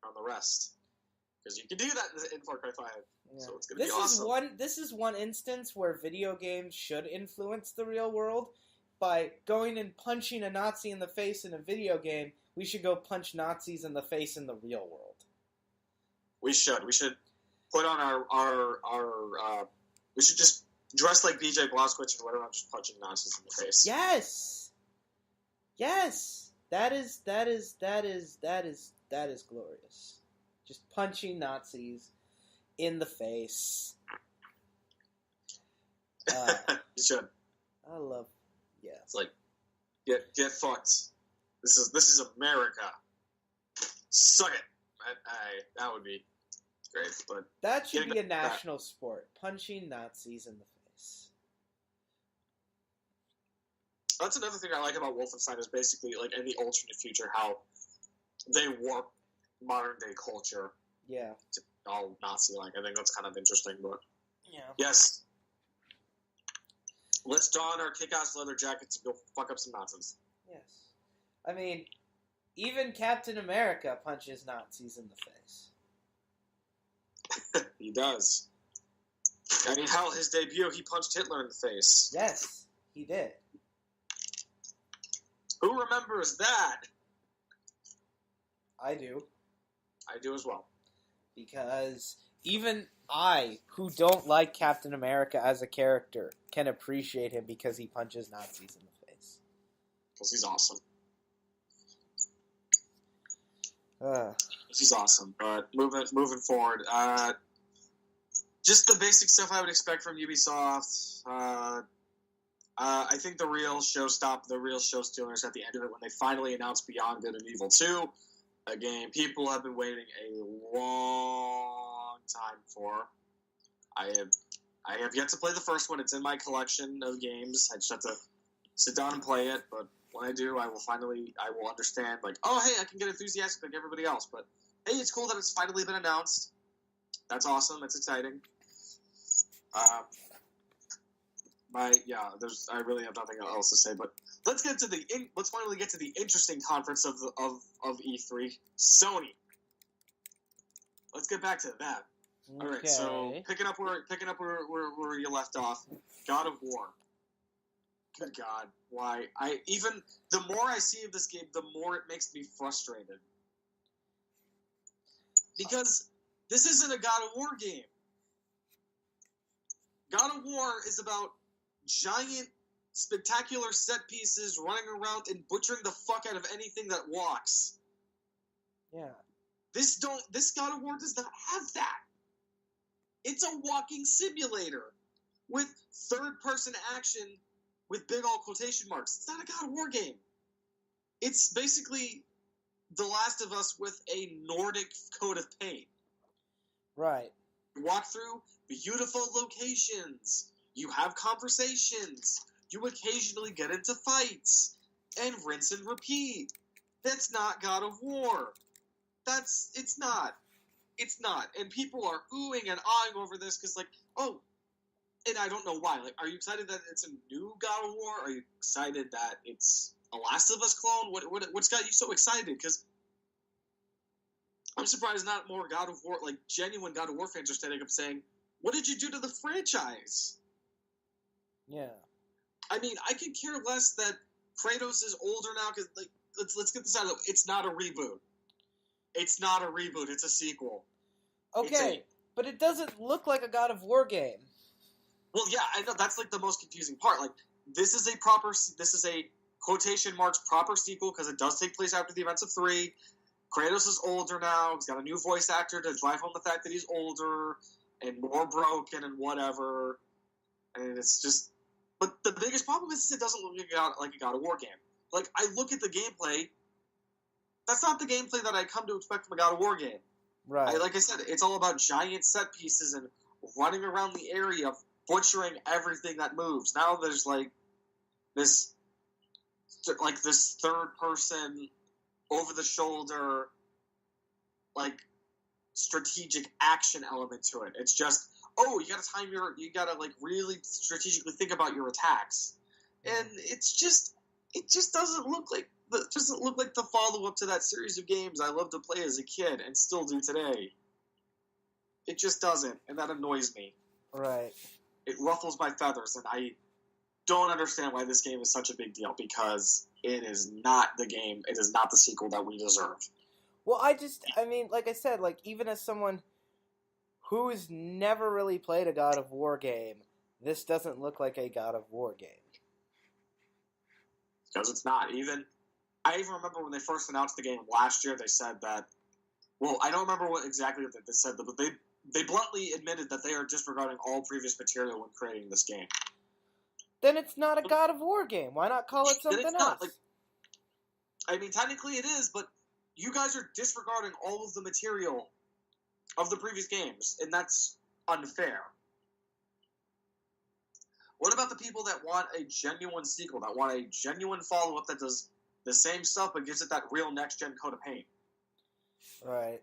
on the rest. Because you can do that in Far Cry 5. Yeah. So it's going to be awesome. This is one instance where video games should influence the real world. By going and punching a Nazi in the face in a video game, we should go punch Nazis in the face in the real world. We should. We should put on our we should just dressed like BJ Blazkowicz and went around just punching Nazis in the face. Yes. Yes. That is glorious. Just punching Nazis in the face. You should. I love. Yeah. It's like, get fucked. This is America. Suck it. That would be great, but that should be a national sport. Punching Nazis in the face. That's another thing I like about Wolfenstein is basically like in the alternate future how they warp modern day culture. Yeah. To all Nazi-like. I think that's kind of interesting, but yeah. Yes. Let's don our kick-ass leather jackets and go fuck up some Nazis. Yes. I mean, even Captain America punches Nazis in the face. He does. I mean, hell, his debut, he punched Hitler in the face. Yes, he did. Who remembers that? I do. I do as well. Because even I, who don't like Captain America as a character, can appreciate him because he punches Nazis in the face. Because he's awesome. He's awesome. But moving forward, just the basic stuff I would expect from Ubisoft. I think the real showstealers at the end of it when they finally announced Beyond Good and Evil 2, a game people have been waiting a long time for. I have yet to play the first one. It's in my collection of games. I just have to sit down and play it, but when I do, I will understand, like, oh, hey, I can get enthusiastic like everybody else, but hey, it's cool that it's finally been announced. That's awesome. That's exciting. I really have nothing else to say, but let's finally get to the interesting conference of E3, Sony. Let's get back to that. Okay. All right, so picking up where you left off, God of War. Good God, why? The more I see of this game, the more it makes me frustrated. Because this isn't a God of War game. God of War is about giant, spectacular set pieces running around and butchering the fuck out of anything that walks. Yeah. This God of War does not have that. It's a walking simulator with third-person action with big old quotation marks. It's not a God of War game. It's basically The Last of Us with a Nordic coat of paint. Right. You walk through beautiful locations. You have conversations. You occasionally get into fights. And rinse and repeat. That's not God of War. It's not. It's not. And people are oohing and ahhing over this because, like, oh, and I don't know why. Like, are you excited that it's a new God of War? Are you excited that it's a Last of Us clone? What's got you so excited? Because I'm surprised not more God of War, like, genuine God of War fans are standing up saying, what did you do to the franchise? Yeah. I mean, I could care less that Kratos is older now, because, like, let's get this out of the way. It's not a reboot. It's not a reboot. It's a sequel. Okay, but it doesn't look like a God of War game. Well, yeah, I know. That's, like, the most confusing part. Like, this is a quotation marks proper sequel, because it does take place after the events of 3. Kratos is older now. He's got a new voice actor to drive home the fact that he's older and more broken and whatever. And it's just... But the biggest problem is it doesn't look like a God of War game. Like, I look at the gameplay. That's not the gameplay that I come to expect from a God of War game. Right. Like I said, it's all about giant set pieces and running around the area, butchering everything that moves. Now there's, like, this third-person, over-the-shoulder, like, strategic action element to it. It's just, oh, you gotta like really strategically think about your attacks, and it just doesn't look like the follow up to that series of games I loved to play as a kid and still do today. It just doesn't, and that annoys me. Right. It ruffles my feathers, and I don't understand why this game is such a big deal, because it is not the game. It is not the sequel that we deserve. Well, I mean, like I said, like, even as someone who's never really played a God of War game, This doesn't look like a God of War game. Because it's not. I even remember when they first announced the game last year, they said that, well, I don't remember what exactly they said, but they bluntly admitted that they are disregarding all previous material when creating this game. Then it's not a God of War game. Why not call it something else? Like, I mean, technically it is, but you guys are disregarding all of the material of the previous games, and that's unfair. What about the people that want a genuine sequel, that want a genuine follow-up that does the same stuff but gives it that real next-gen coat of paint? Right.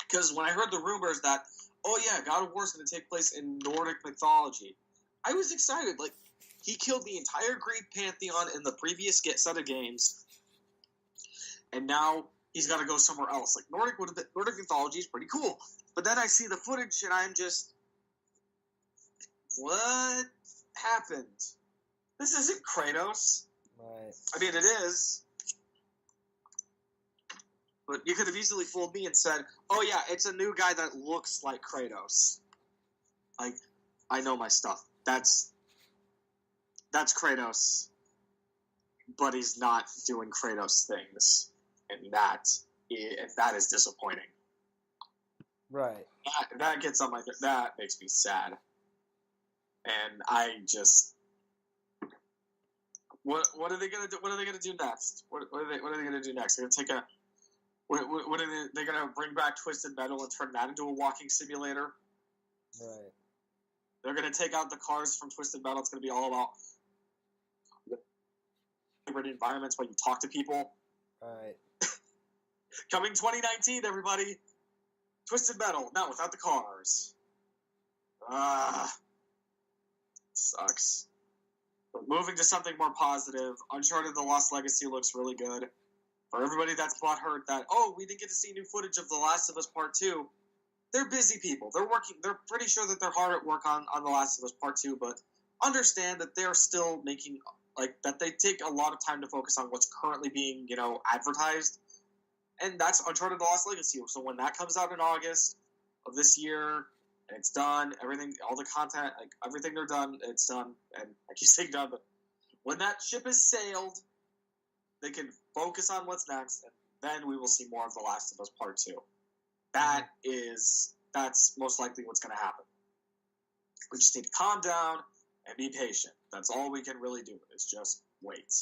Because when I heard the rumors that, oh yeah, God of War is going to take place in Nordic mythology, I was excited. Like, he killed the entire Greek pantheon in the previous set of games, and now he's got to go somewhere else. Like, Nordic mythology is pretty cool. But then I see the footage, and I'm just, what happened? This isn't Kratos. Right. I mean, it is. But you could have easily fooled me and said, oh yeah, it's a new guy that looks like Kratos. Like, I know my stuff. That's Kratos. But he's not doing Kratos things. And that is disappointing. Right. That gets on that makes me sad. And I just, what are they gonna do? What are they gonna do next? What are they gonna do next? They're gonna take a, what are they gonna bring back Twisted Metal and turn that into a walking simulator? Right. They're gonna take out the cars from Twisted Metal. It's gonna be all about environments where you talk to people. Right. Coming 2019, everybody. Twisted Metal, not without the cars. Sucks. But moving to something more positive, Uncharted The Lost Legacy looks really good. For everybody that's butthurt that, oh, we didn't get to see new footage of The Last of Us Part 2, they're busy people. They're pretty sure that they're hard at work on The Last of Us Part 2, but understand that they're still making, like, that they take a lot of time to focus on what's currently being, advertised. And that's Uncharted The Lost Legacy. So when that comes out in August of this year, and it's done, everything, all the content, like, everything they're done, it's done. And I keep saying done, but when that ship has sailed, they can focus on what's next, and then we will see more of The Last of Us Part 2. That's most likely what's going to happen. We just need to calm down and be patient. That's all we can really do, is just wait.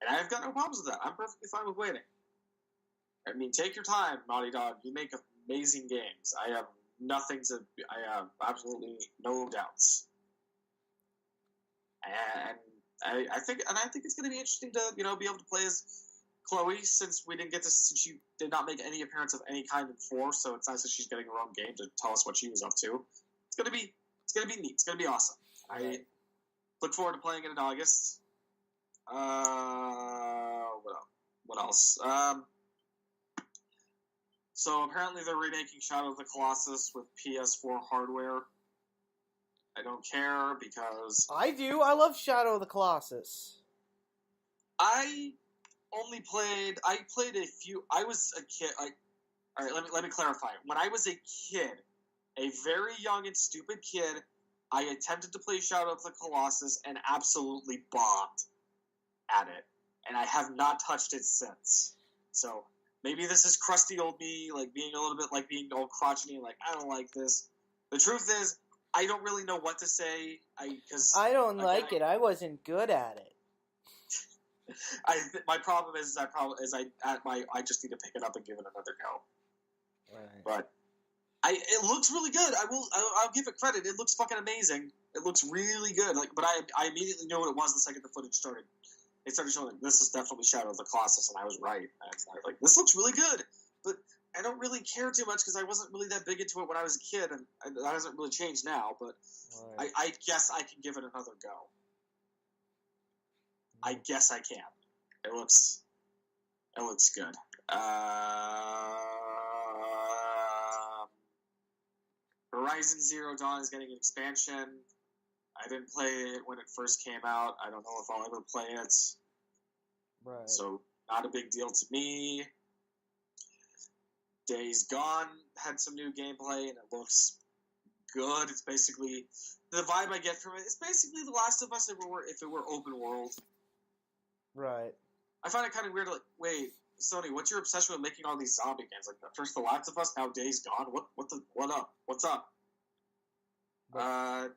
And I've got no problems with that. I'm perfectly fine with waiting. I mean, take your time, Naughty Dog. You make amazing games. I have absolutely no doubts. And I think it's going to be interesting to, be able to play as Chloe, since she did not make any appearance of any kind in 4, so it's nice that she's getting her own game to tell us what she was up to. It's going to be neat. It's going to be awesome. I look forward to playing it in August. What else? So apparently they're remaking Shadow of the Colossus with PS4 hardware. I don't care because I do. I love Shadow of the Colossus. I played a few. I was a kid. All right, let me clarify. When I was a kid, a very young and stupid kid, I attempted to play Shadow of the Colossus and absolutely bombed at it, and I have not touched it since. So maybe this is crusty old me, like being a little bit like being old crotchety, like I don't like this. The truth is, I don't really know what to say. I don't like it. I wasn't good at it. My problem is I just need to pick it up and give it another go. Right. But it looks really good. I'll give it credit. It looks fucking amazing. It looks really good. But I immediately knew what it was the second the footage started. They started showing this is definitely Shadow of the Colossus, and I was right. I was like, this looks really good. But I don't really care too much because I wasn't really that big into it when I was a kid, and that hasn't really changed now. But right. I guess I can give it another go. I guess I can. It looks good. Horizon Zero Dawn is getting an expansion. I didn't play it when it first came out. I don't know if I'll ever play it. Right. So, not a big deal to me. Days Gone had some new gameplay, and it looks good. It's basically the vibe I get from it is basically The Last of Us if it were open world. Right. I find it kind of weird. Like, wait, Sony, what's your obsession with making all these zombie games? Like, first The Last of Us, now Days Gone. What up? What's up? But,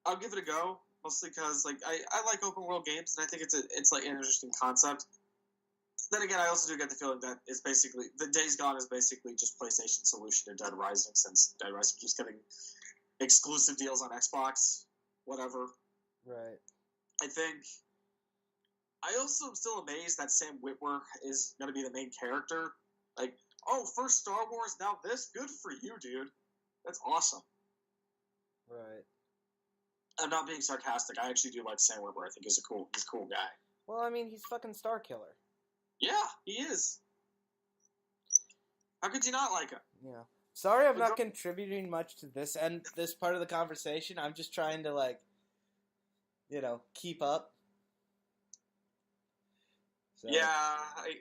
I'll give it a go, mostly because like I like open world games, and I think it's like an interesting concept. Then again, I also do get the feeling that it's basically the Days Gone is basically just PlayStation's solution to Dead Rising, since Dead Rising keeps getting exclusive deals on Xbox, whatever. right. I also am still amazed that Sam Witwer is going to be the main character. Like, oh, first Star Wars, now this? Good for you, dude. That's awesome. Right. I'm not being sarcastic. I actually do like Sam Witwer. I think he's a cool guy. Well, I mean, he's fucking Star Killer. Yeah, he is. How could you not like him? Yeah. Sorry I'm not contributing much to this part of the conversation. I'm just trying to, like, keep up. So, yeah, I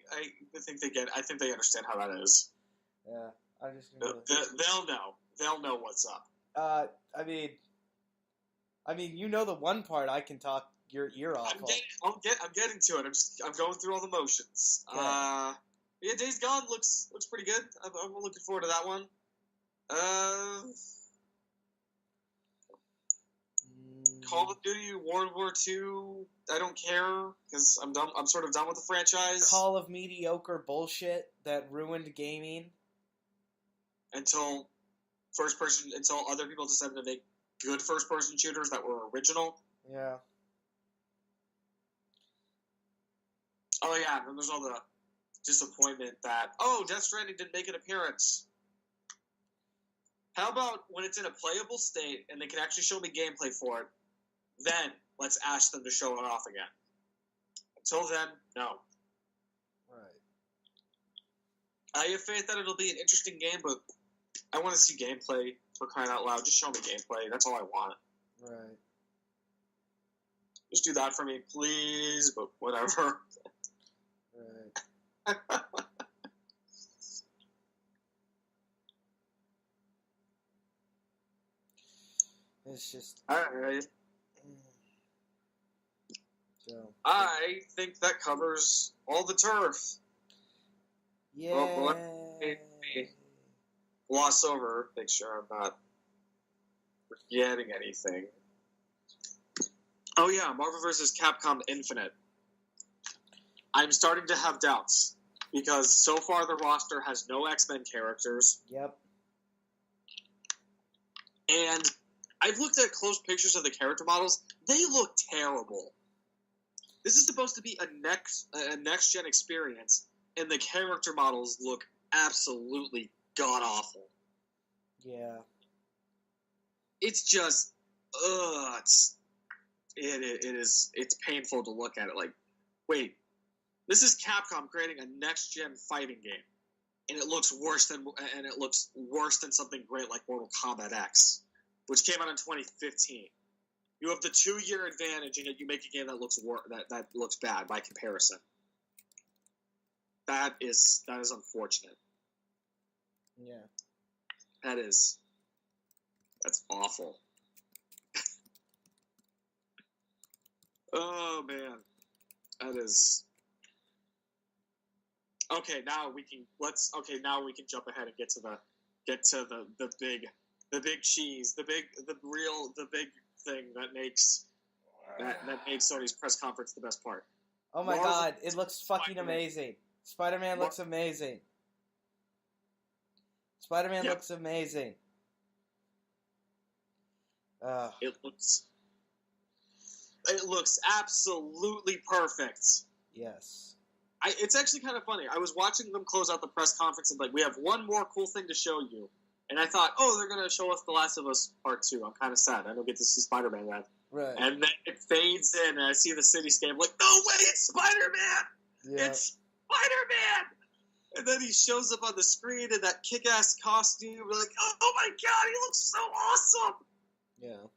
think they get. I think they understand how that is. Yeah, I'm just. They'll know. They'll know what's up. I mean, you know the one part I can talk your ear off. I'm getting to it. I'm going through all the motions. Yeah, Days Gone looks pretty good. I'm looking forward to that one. Call of Duty World War II. I don't care because I'm done. I'm sort of done with the franchise. Call of mediocre bullshit that ruined gaming. Until other people decided to make good first-person shooters that were original. Yeah. Oh yeah, and there's all the disappointment that Death Stranding didn't make an appearance. How about when it's in a playable state and they can actually show me gameplay for it? Then let's ask them to show it off again. Until then, no. Right. I have faith that it'll be an interesting game, but I want to see gameplay, for crying out loud. Just show me gameplay. That's all I want. Right. Just do that for me, please, but whatever. Right. It's just... Alright. So. I think that covers all the turf. Yeah. Well, gloss over, make sure I'm not forgetting anything. Oh yeah, Marvel vs. Capcom Infinite. I'm starting to have doubts, because so far the roster has no X-Men characters. Yep. And I've looked at close pictures of the character models. They look terrible. This is supposed to be a next-gen experience, and the character models look absolutely god-awful. Yeah. It's just... It's painful to look at it. Like, wait, this is Capcom creating a next-gen fighting game, and it looks worse than something great like Mortal Kombat X, which came out in 2015. You have the 2-year advantage, and yet you make a game that looks that looks bad by comparison. That is unfortunate. Yeah. That's awful. Oh man, that is. Okay, now we can jump ahead and get to the big cheese, the big thing that makes made Sony's press conference the best part. Oh my god, it looks fucking amazing. Spider-Man looks amazing. Spider-Man looks amazing. It looks absolutely perfect. Yes. It's actually kind of funny. I was watching them close out the press conference and we have one more cool thing to show you. And I thought, they're going to show us The Last of Us Part 2. I'm kind of sad. I don't get to see Spider-Man yet. Right. And then it fades in and I see the cityscape. I'm like, no way, it's Spider-Man! Yeah. It's Spider-Man! And then he shows up on the screen in that kick-ass costume. We're like, oh my god, he looks so awesome! Yeah.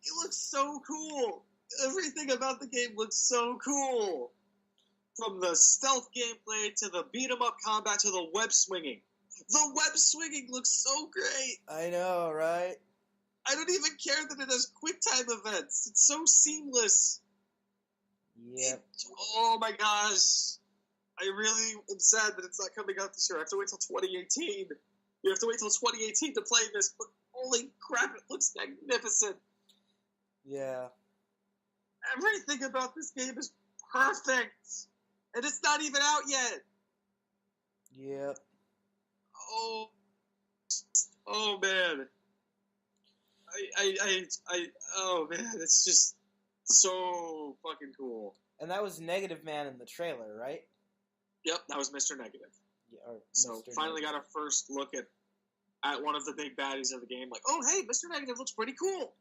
He looks so cool. Everything about the game looks so cool. From the stealth gameplay to the beat-em-up combat to the web swinging. The web swinging looks so great. I know, right? I don't even care that it has quick time events. It's so seamless. Yep. Oh my gosh. I really am sad that it's not coming out this year. I have to wait till 2018. You have to wait till 2018 to play this, but holy crap, it looks magnificent. Yeah. Everything about this game is perfect. And it's not even out yet. Yep. Oh man. Oh man, it's just so fucking cool. And that was Negative Man in the trailer, right? Yep, that was Mr. Negative. Yeah, or So Mr. finally Negative. got a first look at one of the big baddies of the game. Like, oh hey, Mr. Negative looks pretty cool.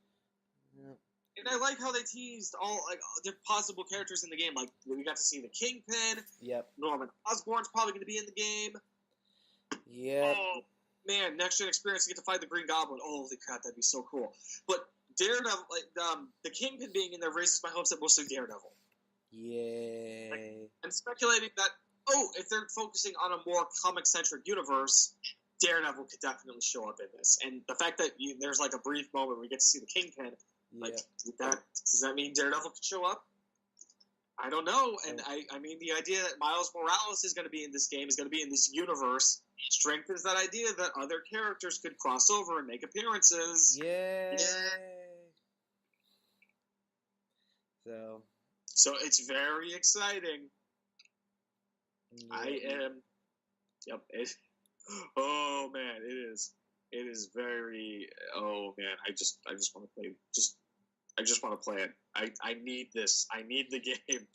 Yep. And I like how they teased all like the possible characters in the game. Like we got to see the Kingpin. Yep. Norman Osborn's probably going to be in the game. Yep. Oh man, next gen experience to get to fight the Green Goblin. Holy crap, that'd be so cool. But Daredevil, like the Kingpin being in there raises my hopes that we'll see Daredevil. Yay. Like, I'm speculating that if they're focusing on a more comic centric universe, Daredevil could definitely show up in this. And the fact that there's like a brief moment where we get to see the Kingpin, like does that mean Daredevil could show up? I don't know. And I mean the idea that Miles Morales is going to be in this game, is going to be in this universe, strengthens that idea that other characters could cross over and make appearances. Yay. Yeah. So it's very exciting. Yep. I am. Yep. Oh man, it is. It is very. Oh man, I just want to play. I just want to play it. I need this. I need the game.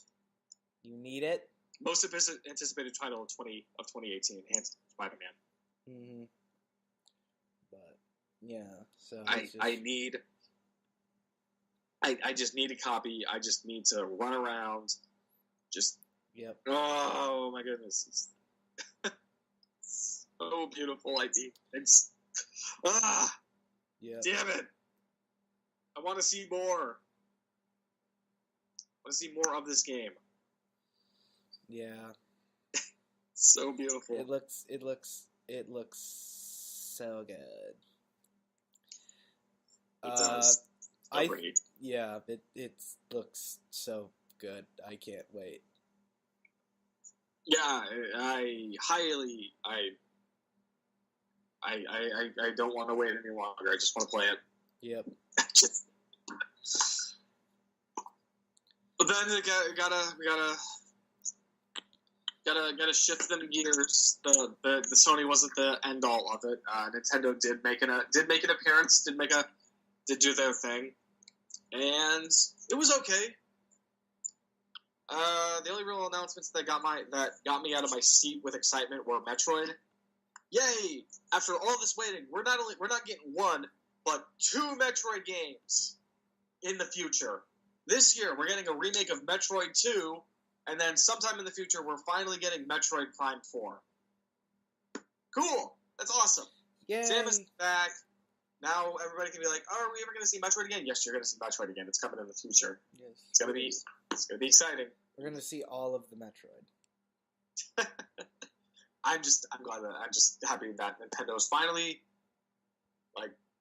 You need it? Most anticipated title of 2018, hands Spider-Man. Mm-hmm. But yeah, so I just need a copy. I just need to run around. Just yep. Oh my goodness. So beautiful. It's yeah. Damn it. I want to see more. I want to see more of this game. Yeah. So beautiful. It looks so good. It does. It looks so good. I can't wait. Yeah, I don't want to wait any longer. I just want to play it. Yep. But then we gotta shift them gears. The Sony wasn't the end all of it. Nintendo did make an appearance. Did do their thing, and it was okay. The only real announcements that got me out of my seat with excitement were Metroid. Yay! After all this waiting, we're not getting one, but 2 Metroid games in the future. This year, we're getting a remake of Metroid 2, and then sometime in the future, we're finally getting Metroid Prime 4. Cool! That's awesome. Yay! Samus is back. Now everybody can be like, "Oh, are we ever going to see Metroid again?" Yes, you're going to see Metroid again. It's coming in the future. Yes. It's going to be exciting. We're going to see all of the Metroid. I'm just happy that Nintendo's finally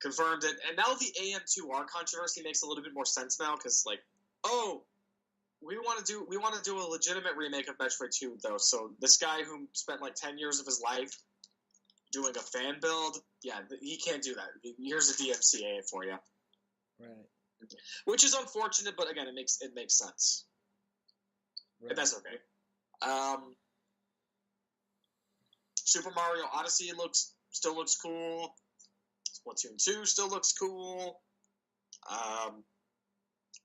confirmed it, and now the AM2R controversy makes a little bit more sense now because we want to do a legitimate remake of Metroid 2 though. So this guy who spent 10 years of his life doing a fan build, he can't do that. Here's a DMCA for you, right? Which is unfortunate, but again, it makes sense. Right. That's okay. Super Mario Odyssey still looks cool. Splatoon 2 still looks cool.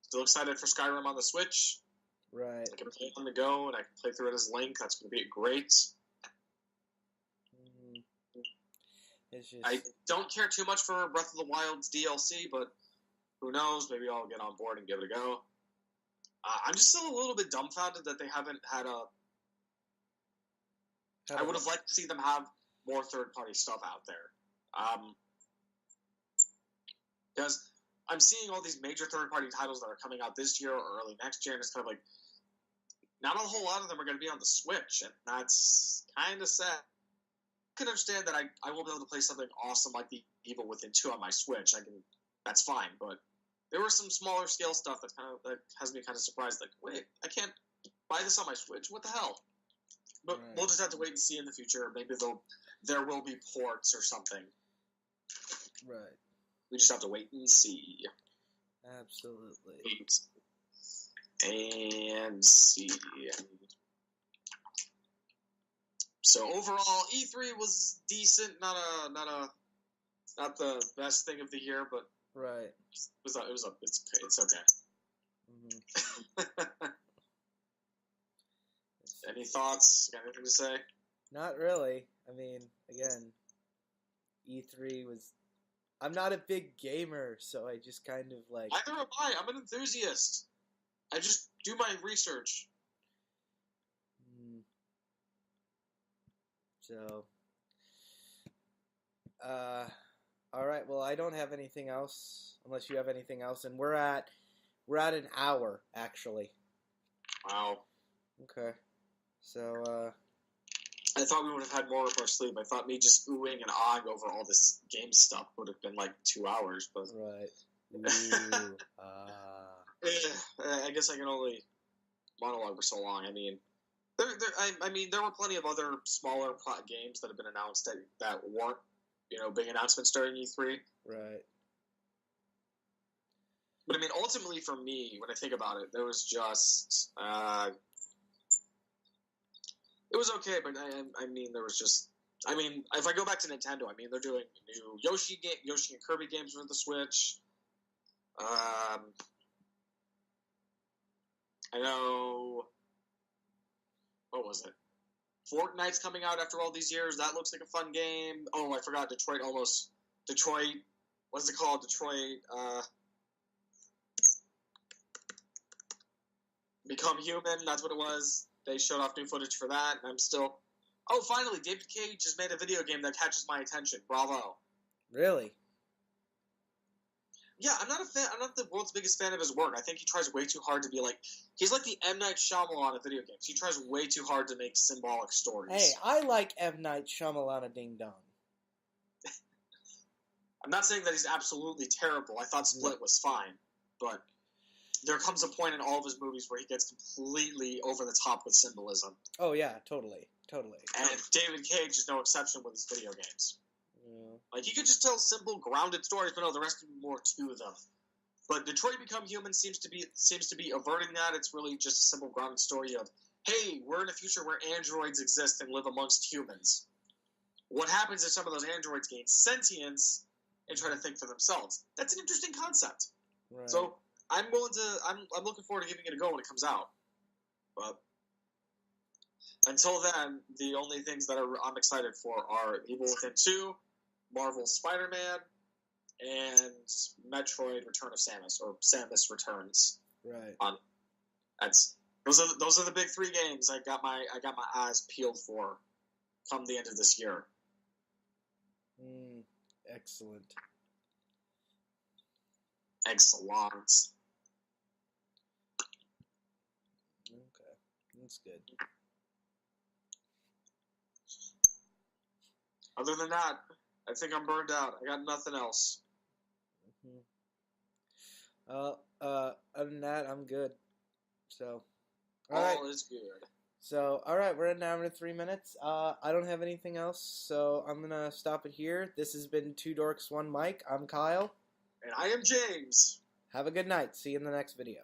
Still excited for Skyrim on the Switch. Right. I can play it on the go, and I can play through it as Link. That's going to be great. It's just... I don't care too much for Breath of the Wild's DLC, but who knows? Maybe I'll get on board and give it a go. I'm just still a little bit dumbfounded that they haven't had I would have liked to see them have more third-party stuff out there. Because I'm seeing all these major third-party titles that are coming out this year or early next year, and it's kind of not a whole lot of them are going to be on the Switch, and that's kind of sad. I can understand that I won't be able to play something awesome like The Evil Within 2 on my Switch. I can that's fine. But there was some smaller scale stuff that has me kind of surprised. Like, wait, I can't buy this on my Switch. What the hell? But we'll just have to wait and see in the future. Maybe there will be ports or something. Right. We just have to wait and see. Absolutely. And see. So overall, E3 was decent. Not the best thing of the year, but right. It's okay. Mm-hmm. Any thoughts? Got anything to say? Not really. I mean, again, E3 was. I'm not a big gamer, so I just kind of like. Neither am I. I'm an enthusiast. I just do my research. So, all right. Well, I don't have anything else, unless you have anything else, and we're at an hour actually. Wow. Okay. So, I thought we would have had more up our sleeve. I thought me just oohing and ahhing over all this game stuff would have been like 2 hours, but right. Ooh, I guess I can only monologue for so long. I mean, there were plenty of other smaller plot games that have been announced that weren't, big announcements during E3. Right. But I mean, ultimately for me, when I think about it, there was just it was okay. But I mean, there was just. I mean, if I go back to Nintendo, I mean, they're doing new Yoshi and Kirby games for the Switch. I know. What was it? Fortnite's coming out after all these years. That looks like a fun game. Oh, I forgot. Detroit. What's it called? Detroit. Become Human. That's what it was. They showed off new footage for that, and I'm still. Oh, finally, David Cage just made a video game that catches my attention. Bravo. Really? Yeah, I'm not a fan. I'm not the world's biggest fan of his work. I think he tries way too hard to be like. He's like the M. Night Shyamalan of video games. He tries way too hard to make symbolic stories. Hey, I like M. Night Shyamalan Ding Dong. I'm not saying that he's absolutely terrible. I thought Split was fine, but there comes a point in all of his movies where he gets completely over the top with symbolism. Oh yeah, totally. And David Cage is no exception with his video games. Yeah. Like, he could just tell simple, grounded stories, but no, the rest are more to them. But Detroit Become Human seems to be averting that. It's really just a simple, grounded story of, hey, we're in a future where androids exist and live amongst humans. What happens if some of those androids gain sentience and try to think for themselves? That's an interesting concept. Right. So I'm looking forward to giving it a go when it comes out. But until then, the only things that I'm excited for are Evil Within 2, Marvel Spider-Man, and Metroid Return of Samus, or Samus Returns. Right. Those are the big 3 games I got my eyes peeled for come the end of this year. Excellent. Excellent. Okay, that's good. Other than that, I think I'm burned out. I got nothing else. Other than that, I'm good. So, all is good. So, all right, we're at an hour and 3 minutes. I don't have anything else, so I'm gonna stop it here. This has been Two Dorks, One Mic. I'm Kyle. And I am James. Have a good night. See you in the next video.